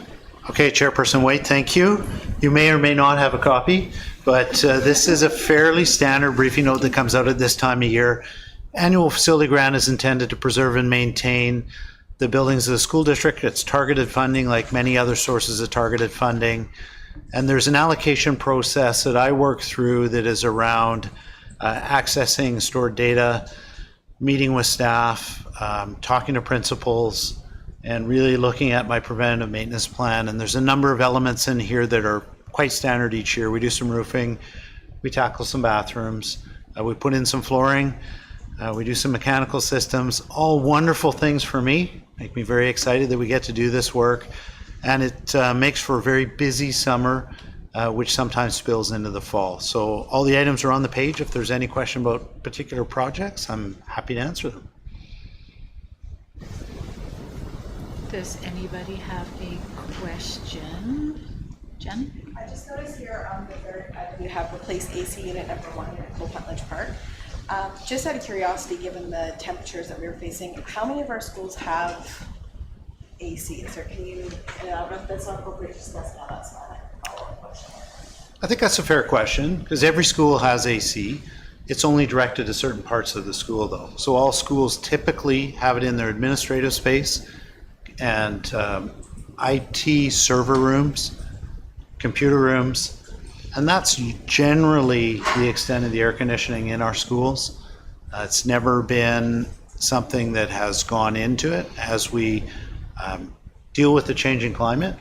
Okay, Chairperson White, thank you. You may or may not have a copy, but this is a fairly standard briefing note that comes out at this time of year. Annual facility grant is intended to preserve and maintain the buildings of the school district. It's targeted funding like many other sources of targeted funding. And there's an allocation process that I work through that is around accessing stored data, meeting with staff, talking to principals, and really looking at my preventative maintenance plan. And there's a number of elements in here that are quite standard each year. We do some roofing, we tackle some bathrooms, we put in some flooring, we do some mechanical systems, all wonderful things for me, make me very excited that we get to do this work. And it makes for a very busy summer, which sometimes spills into the fall. So all the items are on the page. If there's any question about particular projects, I'm happy to answer them. Does anybody have a question? Jen? I just noticed here on the third item, you have replace AC unit number 1 here at Cold Putledge Park. Just out of curiosity, given the temperatures that we were facing, how many of our schools have AC? Is there, can you, if that's not appropriate to discuss now, that's not a follow-up question. I think that's a fair question, because every school has AC. It's only directed to certain parts of the school, though. So all schools typically have it in their administrative space and IT server rooms, computer rooms, and that's generally the extent of the air conditioning in our schools. It's never been something that has gone into it. As we deal with the changing climate,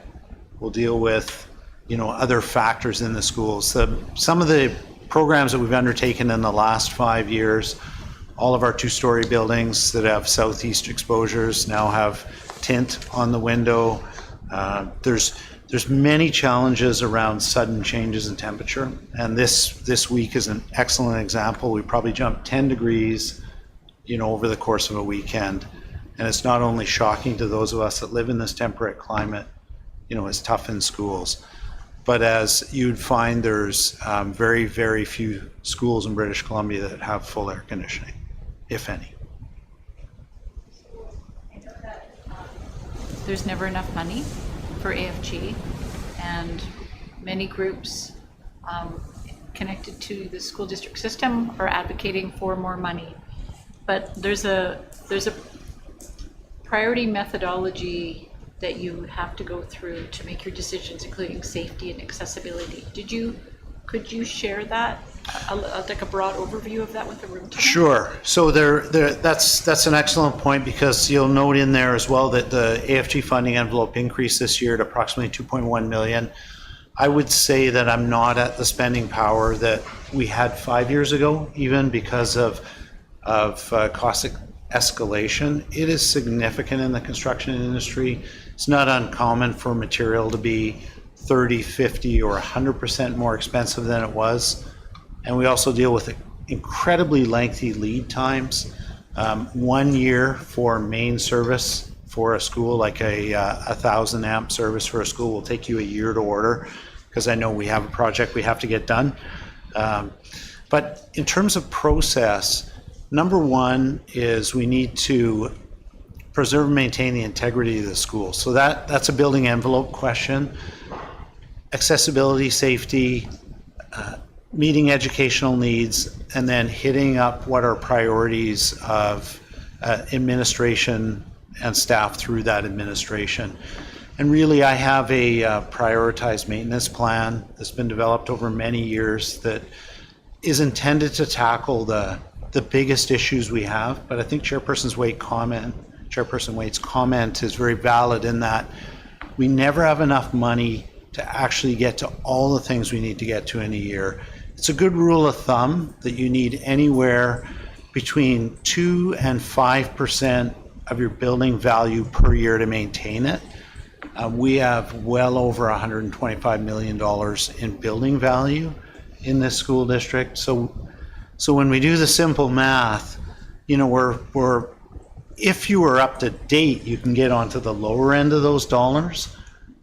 we'll deal with, other factors in the schools. Some of the programs that we've undertaken in the last 5 years, all of our 2-story buildings that have southeast exposures now have tint on the window. There's many challenges around sudden changes in temperature, and this week is an excellent example. We probably jumped 10 degrees, over the course of a weekend, and it's not only shocking to those of us that live in this temperate climate, it's tough in schools. But as you'd find, there's very, very few schools in British Columbia that have full air conditioning, if any. There's never enough money for AFG, and many groups connected to the school district system are advocating for more money. But there's a priority methodology that you have to go through to make your decisions, including safety and accessibility. Could you share that, like a broad overview of that with the room tonight? Sure. So that's an excellent point, because you'll note in there as well that the AFG funding envelope increased this year to approximately $2.1 million. I would say that I'm not at the spending power that we had 5 years ago, even because of cost escalation. It is significant in the construction industry. It's not uncommon for material to be 30, 50, or 100% more expensive than it was. And we also deal with incredibly lengthy lead times. 1 year for main service for a school, like a 1,000 amp service for a school, will take you a year to order, because I know we have a project we have to get done. But in terms of process, number one is we need to preserve and maintain the integrity of the school. So that's a building envelope question. Accessibility, safety, meeting educational needs, and then hitting up what are priorities of administration and staff through that administration. And really, I have a prioritized maintenance plan that's been developed over many years that is intended to tackle the biggest issues we have. But I think Chairperson Waite's comment is very valid in that we never have enough money to actually get to all the things we need to get to in a year. It's a good rule of thumb that you need anywhere between 2 and 5% of your building value per year to maintain it. We have well over $125 million in building value in this school district. So when we do the simple math, we're if you were up to date, you can get onto the lower end of those dollars.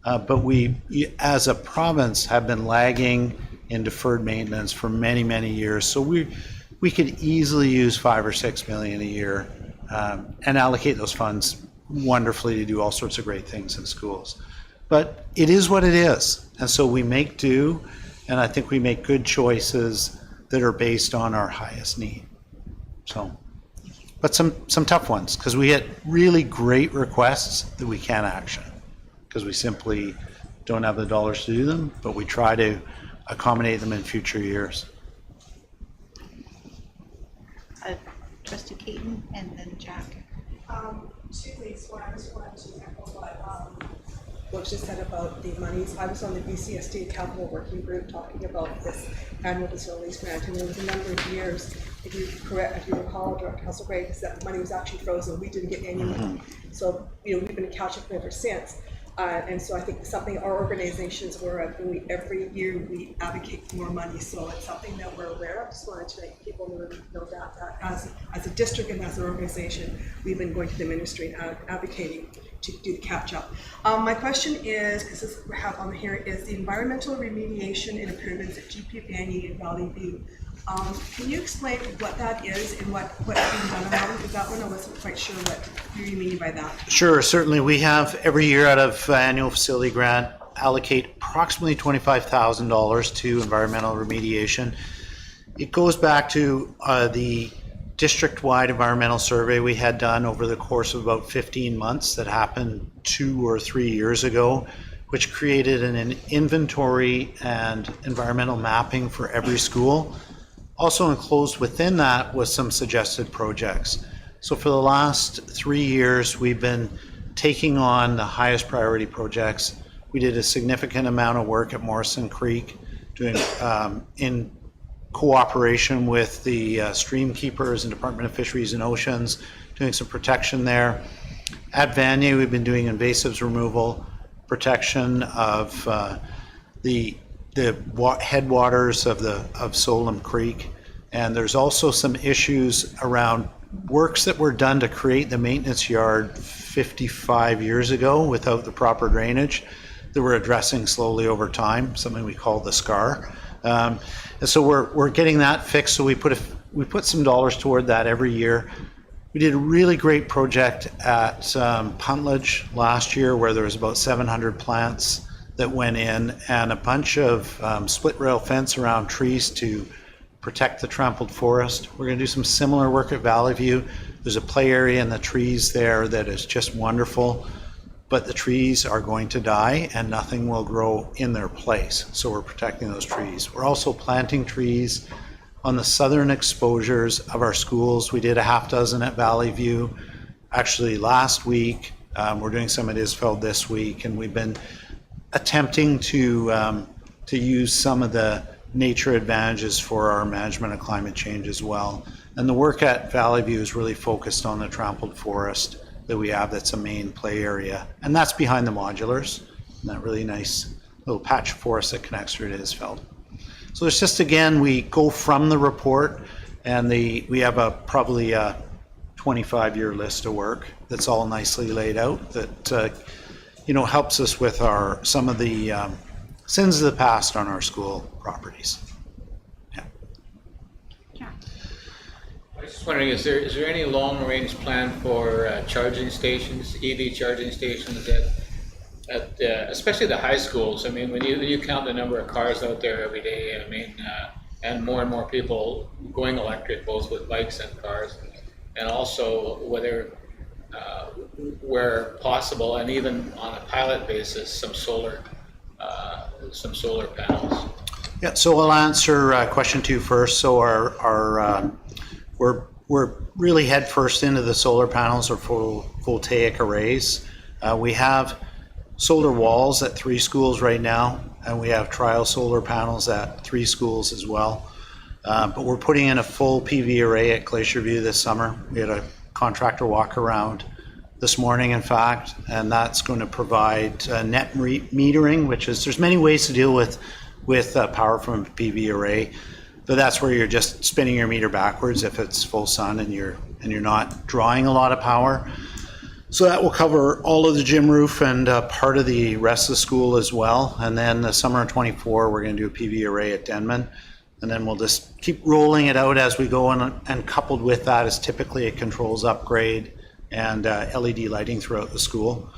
But we, as a province, have been lagging in deferred maintenance for many, many years. So we could easily use $5 or $6 million a year and allocate those funds wonderfully to do all sorts of great things in schools. But it is what it is. And so we make do, and I think we make good choices that are based on our highest need. So, but some tough ones, because we get really great requests that we can't action, because we simply don't have the dollars to do them, but we try to accommodate them in future years. Trustee Caton and then Jack. 2 weeks where I just wanted to echo what just said about the monies. I was on the BCSD Capital Working Group talking about this annual facilities grant, and there was a number of years, if you recall, Director Hasselgrave, that money was actually frozen. We didn't get any money. So we've been in catch-up ever since. And so I think something our organizations were doing every year, we advocate for more money. So it's something that we're aware of. Just wanted to make people know that as a district and as an organization, we've been going to the ministry and advocating to do the catch-up. My question is, because this we have on here, is the environmental remediation and improvements at GP Banning and Valley View. Can you explain what that is and what's being done around it? Because that one I wasn't quite sure what you mean by that. Sure, certainly. We have every year out of annual facility grant allocate approximately $25,000 to environmental remediation. It goes back to the district-wide environmental survey we had done over the course of about 15 months that happened 2 or 3 years ago, which created an inventory and environmental mapping for every school. Also enclosed within that was some suggested projects. So for the last 3 years, we've been taking on the highest priority projects. We did a significant amount of work at Morrison Creek, doing in cooperation with the stream keepers and Department of Fisheries and Oceans, doing some protection there. At Vanier, we've been doing invasives removal, protection of the headwaters of Solom Creek, and there's also some issues around works that were done to create the maintenance yard 55 years ago without the proper drainage that we're addressing slowly over time, something we call the SCAR. And so we're getting that fixed. So we put some dollars toward that every year. We did a really great project at Puntledge last year where there was about 700 plants that went in and a bunch of split rail fence around trees to protect the trampled forest. We're going to do some similar work at Valley View. There's a play area in the trees there that is just wonderful, but the trees are going to die and nothing will grow in their place. So we're protecting those trees. We're also planting trees on the southern exposures of our schools. We did a half dozen at Valley View actually last week. We're doing some at Isfeld this week, and we've been attempting to use some of the nature advantages for our management of climate change as well. And the work at Valley View is really focused on the trampled forest that we have. That's a main play area, and that's behind the modulars, and that really nice little patch of forest that connects through to Isfeld. So it's just, again, we go from the report, and we have probably a 25-year list of work that's all nicely laid out that helps us with some of the sins of the past on our school properties. I was just wondering, is there any long-range plan for charging stations, EV charging stations at especially the high schools? I mean, when you count the number of cars out there every day, I mean, and more people going electric, both with bikes and cars, and also whether where possible, and even on a pilot basis, some solar panels. Yeah, so I'll answer question 2 first. So we're really head first into the solar panels or photovoltaic arrays. We have solar walls at 3 schools right now, and we have trial solar panels at 3 schools as well. But we're putting in a full PV array at Glacier View this summer. We had a contractor walk around this morning, in fact, and that's going to provide net metering, which is, there's many ways to deal with power from a PV array, but that's where you're just spinning your meter backwards if it's full sun and you're not drawing a lot of power. So that will cover all of the gym roof and part of the rest of the school as well. And then the summer of 24, we're going to do a PV array at Denman. And then we'll just keep rolling it out as we go, and coupled with that is typically a controls upgrade and LED lighting throughout the school.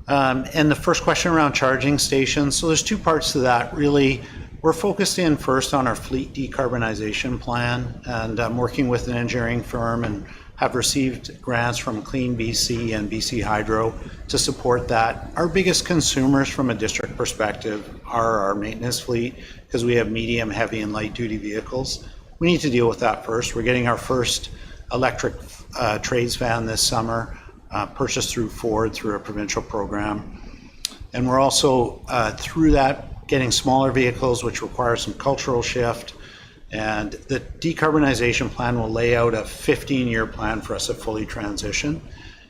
And the first question around charging stations, so there's 2 parts to that. Really, we're focused in first on our fleet decarbonization plan, and I'm working with an engineering firm and have received grants from Clean BC and BC Hydro to support that. Our biggest consumers from a district perspective are our maintenance fleet, because we have medium, heavy, and light duty vehicles. We need to deal with that first. We're getting our first electric trades van this summer, purchased through Ford through a provincial program. And we're also, through that, getting smaller vehicles, which require some cultural shift. And the decarbonization plan will lay out a 15-year plan for us to fully transition.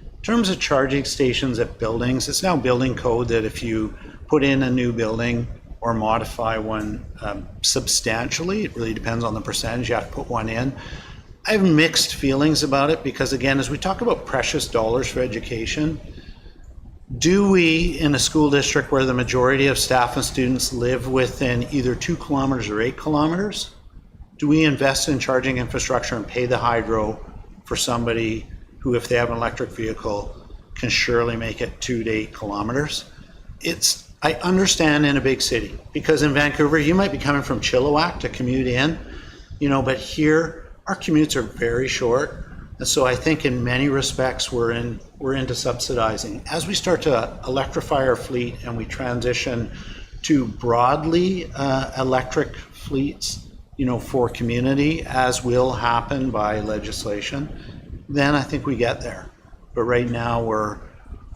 In terms of charging stations at buildings, it's now building code that if you put in a new building or modify one substantially, it really depends on the percentage, you have to put one in. I have mixed feelings about it because, again, as we talk about precious dollars for education, do we, in a school district where the majority of staff and students live within either 2 kilometers or 8 kilometers, do we invest in charging infrastructure and pay the hydro for somebody who, if they have an electric vehicle, can surely make it 2 to 8 kilometers? I understand in a big city, because in Vancouver, you might be coming from Chilliwack to commute in, but here, our commutes are very short. And so I think in many respects, we're into subsidizing. As we start to electrify our fleet and we transition to broadly electric fleets, for community, as will happen by legislation, then I think we get there. But right now we're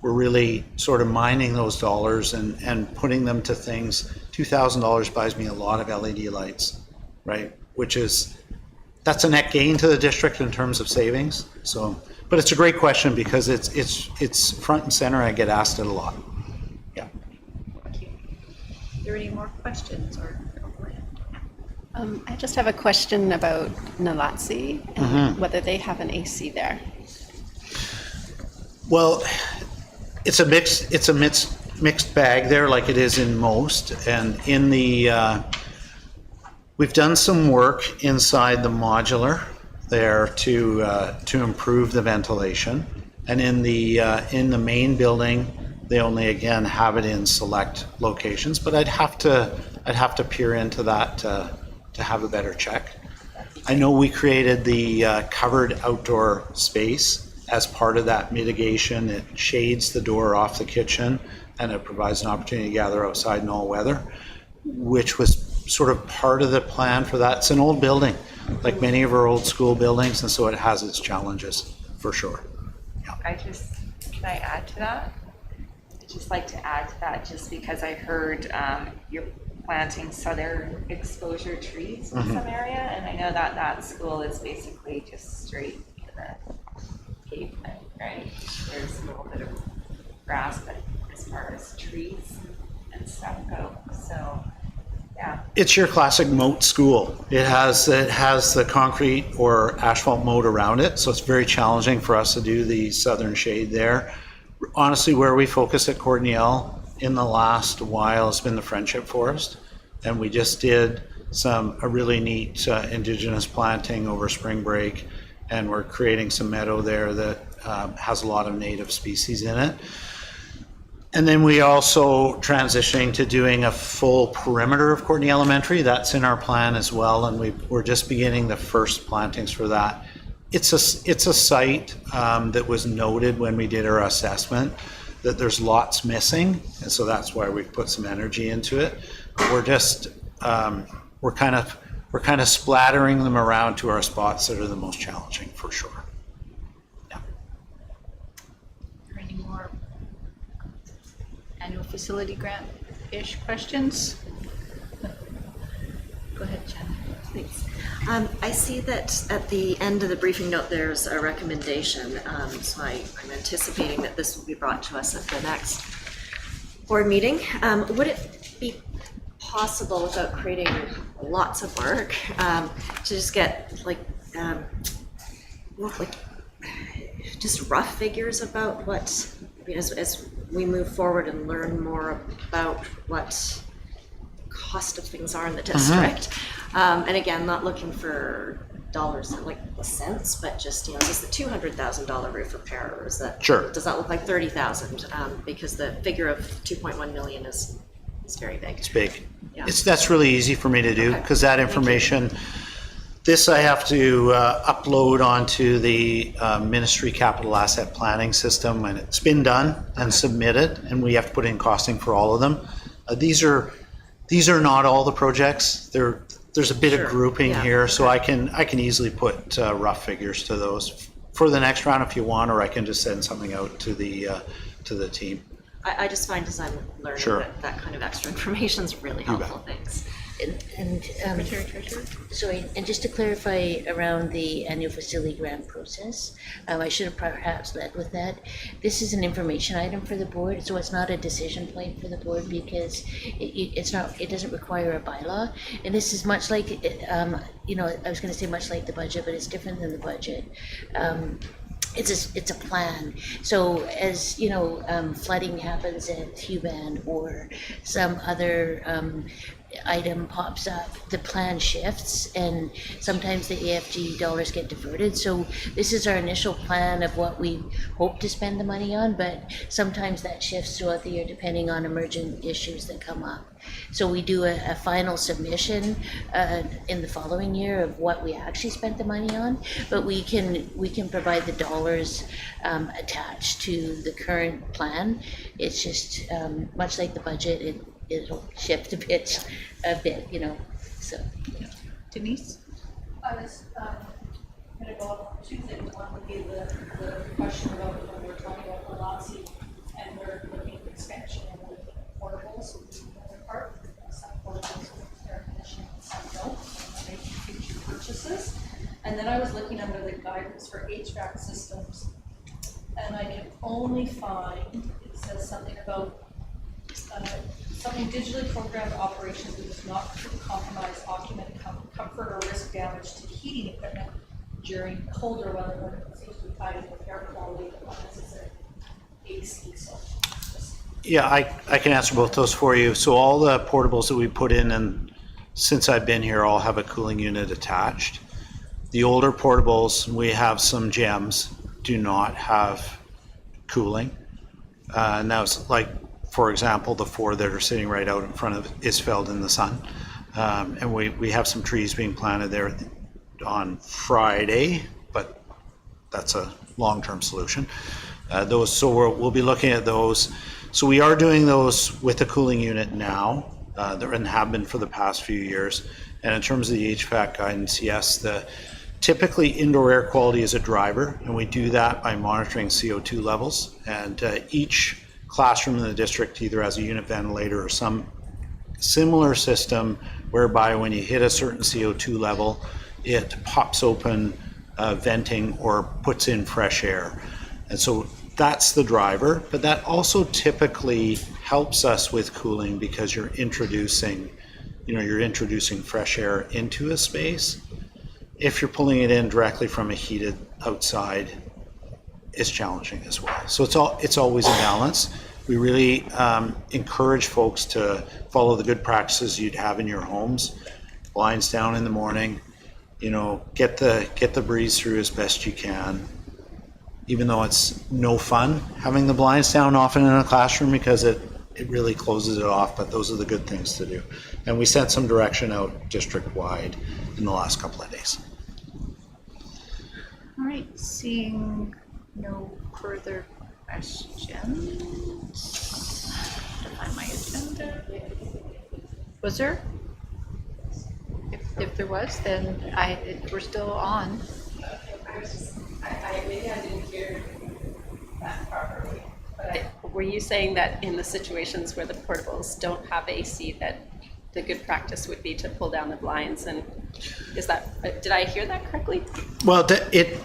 really sort of mining those dollars and putting them to things. $2,000 buys me a lot of LED lights, right? That's a net gain to the district in terms of savings. So, but it's a great question because it's front and center. I get asked it a lot. Yeah. Thank you. Are there any more questions or? I just have a question about Nalatsi and whether they have an AC there. Well, it's a mixed bag there, like it is in most. And in the we've done some work inside the modular there to improve the ventilation. And in the main building, they only again have it in select locations. But I'd have to peer into that to have a better check. I know we created the covered outdoor space as part of that mitigation. It shades the door off the kitchen and it provides an opportunity to gather outside in all weather, which was sort of part of the plan for that. It's an old building, like many of our old school buildings, and so it has its challenges for sure. Yeah. Can I add to that? I'd just like to add to that just because I heard you're planting southern exposure trees in some area, and I know that school is basically just straight in the pavement, right? There's a little bit of grass, but as far as trees and stuff go, so yeah. It's your classic moat school. It has the concrete or asphalt moat around it, so it's very challenging for us to do the southern shade there. Honestly, where we focus at Courtneyelle in the last while has been the Friendship Forest, and we just did a really neat indigenous planting over spring break, and we're creating some meadow there that has a lot of native species in it. And then we also transitioning to doing a full perimeter of Courtney Elementary. That's in our plan as well, and we're just beginning the first plantings for that. It's a site that was noted when we did our assessment that there's lots missing, and so that's why we've put some energy into it. But we're just we're kind of splattering them around to our spots that are the most challenging for sure. Yeah. Are there any more annual facility grant-ish questions? Go ahead, Jen. Thanks. I see that at the end of the briefing note there's a recommendation, so I'm anticipating that this will be brought to us at the next board meeting. Would it be possible, without creating lots of work, to just get just rough figures about what, as we move forward and learn more about what cost of things are in the district? And again, not looking for dollars, like cents, but just, is this the $200,000 roof repair, or is that, sure, does that look like 30,000? Because the figure of 2.1 million is very big. It's big. Yeah. That's really easy for me to do because that information, this I have to upload onto the Ministry Capital Asset Planning System, and it's been done and submitted, and we have to put in costing for all of them. These are not all the projects. There's a bit of grouping here, so I can easily put rough figures to those for the next round if you want, or I can just send something out to the team. I just find as I'm learning that kind of extra information is really helpful. Thanks. And sorry, and just to clarify around the annual facility grant process, I should have perhaps led with that. This is an information item for the board, so it's not a decision point for the board because it doesn't require a bylaw. And this is much like, I was going to say much like the budget, but it's different than the budget. It's a plan. So as flooding happens at Huban or some other item pops up, the plan shifts, and sometimes the AFG dollars get diverted. So this is our initial plan of what we hope to spend the money on, but sometimes that shifts throughout the year depending on emergent issues that come up. So we do a final submission in the following year of what we actually spent the money on, but we can provide the dollars attached to the current plan. It's just much like the budget, it'll shift a bit, so. Denise? I was gonna go up on two things. One would be the question about when we're talking about the LASI and we're looking at expansion and we're looking at portables would be another part. Some portables with air conditioning, some don't, and making future purchases. And then I was looking under the guidance for HVAC systems, and I can only find, it says something about something digitally programmed operations that does not compromise occupant comfort or risk damage to heating equipment during colder weather when it seems to be tied in with air quality, but not necessarily AC. So Yeah, I can answer both those for you. So all the portables that we put in, and since I've been here, all have a cooling unit attached. The older portables, we have some gems, do not have cooling. And that was like, for example, the 4 that are sitting right out in front of Isfeld in the sun. And we have some trees being planted there on Friday, but that's a long-term solution. So we'll be looking at those. So we are doing those with a cooling unit now, and have been for the past few years. And in terms of the HVAC guidance, yes, typically indoor air quality is a driver, and we do that by monitoring CO2 levels. And each classroom in the district either has a unit ventilator or some similar system whereby when you hit a certain CO2 level, it pops open venting or puts in fresh air. And so that's the driver, but that also typically helps us with cooling because you're introducing fresh air into a space. If you're pulling it in directly from a heated outside, it's challenging as well. So it's always a balance. We really encourage folks to follow the good practices you'd have in your homes. Blinds down in the morning, get the breeze through as best you can. Even though it's no fun having the blinds down often in a classroom because it really closes it off, but those are the good things to do. And we sent some direction out district-wide in the last couple of days. All right, seeing no further questions. To find my agenda. Was there? If there was, then we're still on. Maybe I didn't hear that properly. Were you saying that in the situations where the portables don't have AC, that the good practice would be to pull down the blinds? And did I hear that correctly? Well,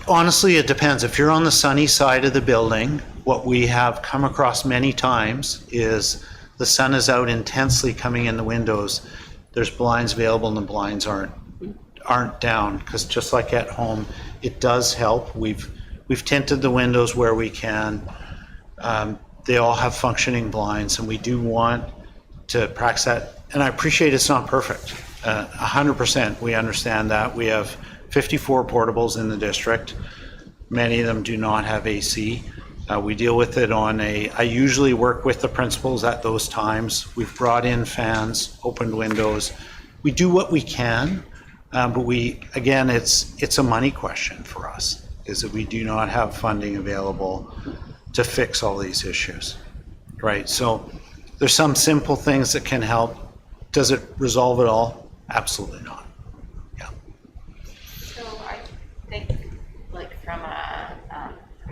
honestly, it depends. If you're on the sunny side of the building, what we have come across many times is the sun is out intensely coming in the windows. There's blinds available and the blinds aren't down, because just like at home, it does help. We've tinted the windows where we can. They all have functioning blinds, and we do want to practice that. And I appreciate it's not perfect. 100%, we understand that. We have 54 portables in the district. Many of them do not have AC. We deal with it I usually work with the principals at those times. We've brought in fans, opened windows. We do what we can, but again, it's a money question for us, is that we do not have funding available to fix all these issues, right? So there's some simple things that can help. Does it resolve it all? Absolutely not. Yeah. So I think, from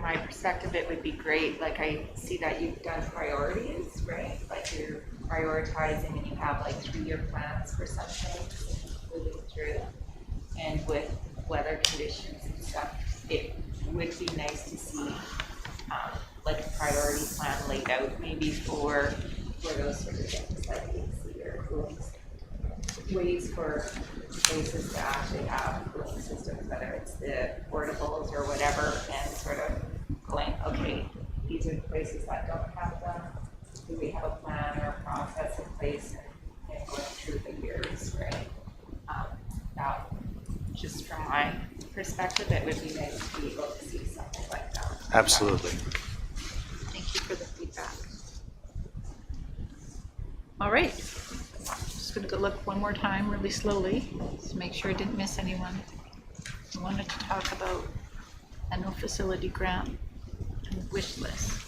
my perspective, it would be great. I see that you've done priorities, right? You're prioritizing, and you have 3-year plans for some things moving through. And with weather conditions and stuff, it would be nice to see a priority plan laid out maybe for those sort of things, like AC or cooling ways for places to actually have cooling systems, whether it's the portables or whatever, and sort of going, okay, these are the places that don't have them. Do we have a plan or a process in place, and going through the years, right? That, just from my perspective, it would be nice to be able to see something like that. Absolutely. Thank you for the feedback. All right, just going to go look one more time really slowly to make sure I didn't miss anyone. I wanted to talk about a no facility grant and wish list.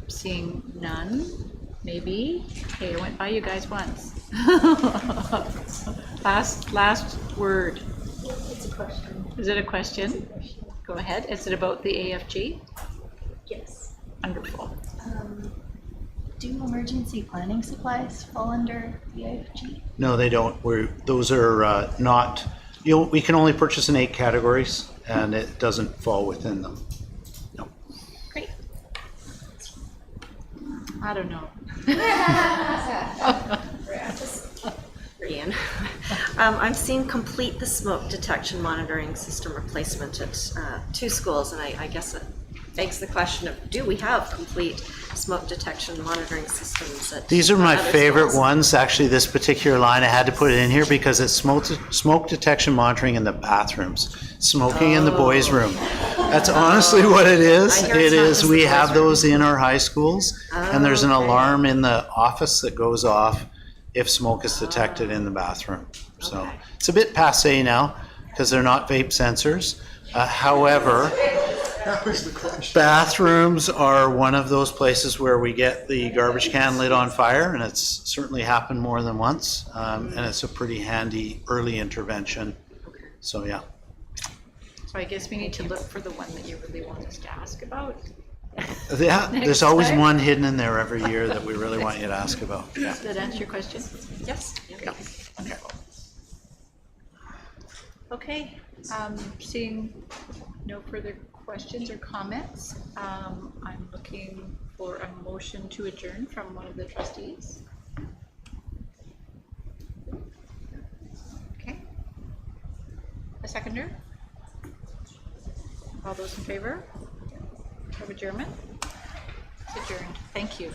Seeing none, Maybe? Okay, I went by you guys once. Last word. It's a question. Is it a question? Go ahead. Is it about the AFG? Yes. Wonderful. Do emergency planning supplies fall under the IFG? No, they don't. Those are not, we can only purchase in 8 categories, and it doesn't fall within them. No. Great. I don't know. Brian. I'm seeing complete the smoke detection monitoring system replacement at 2 schools, and I guess it begs the question of, do we have complete smoke detection monitoring systems at These are my other favorite schools? ones. Actually, this particular line, I had to put it in here because it's smoke detection monitoring in the bathrooms, smoking in the boys' room. That's honestly what it is. I hear it's It not is, just we the have boys' room. those in our high schools, and there's an Okay. alarm in the office that goes off if smoke is detected in the bathroom. So Okay. it's a bit passé now because they're not vape sensors. However, bathrooms are one of those places where we get the garbage can lit on fire, and it's certainly happened more than once. And it's a pretty handy early intervention. So, yeah. So I guess we need to look for the one that you really want us to ask about. Yeah, Next there's always time. one hidden in there every year that we really want you to ask about. Yeah. Does that answer your question? Yes. Yeah. Okay. Okay, seeing no further questions or comments, I'm looking for a motion to adjourn from one of the trustees. Okay. A seconder? All those in favor of adjournment? It's adjourned. Thank you.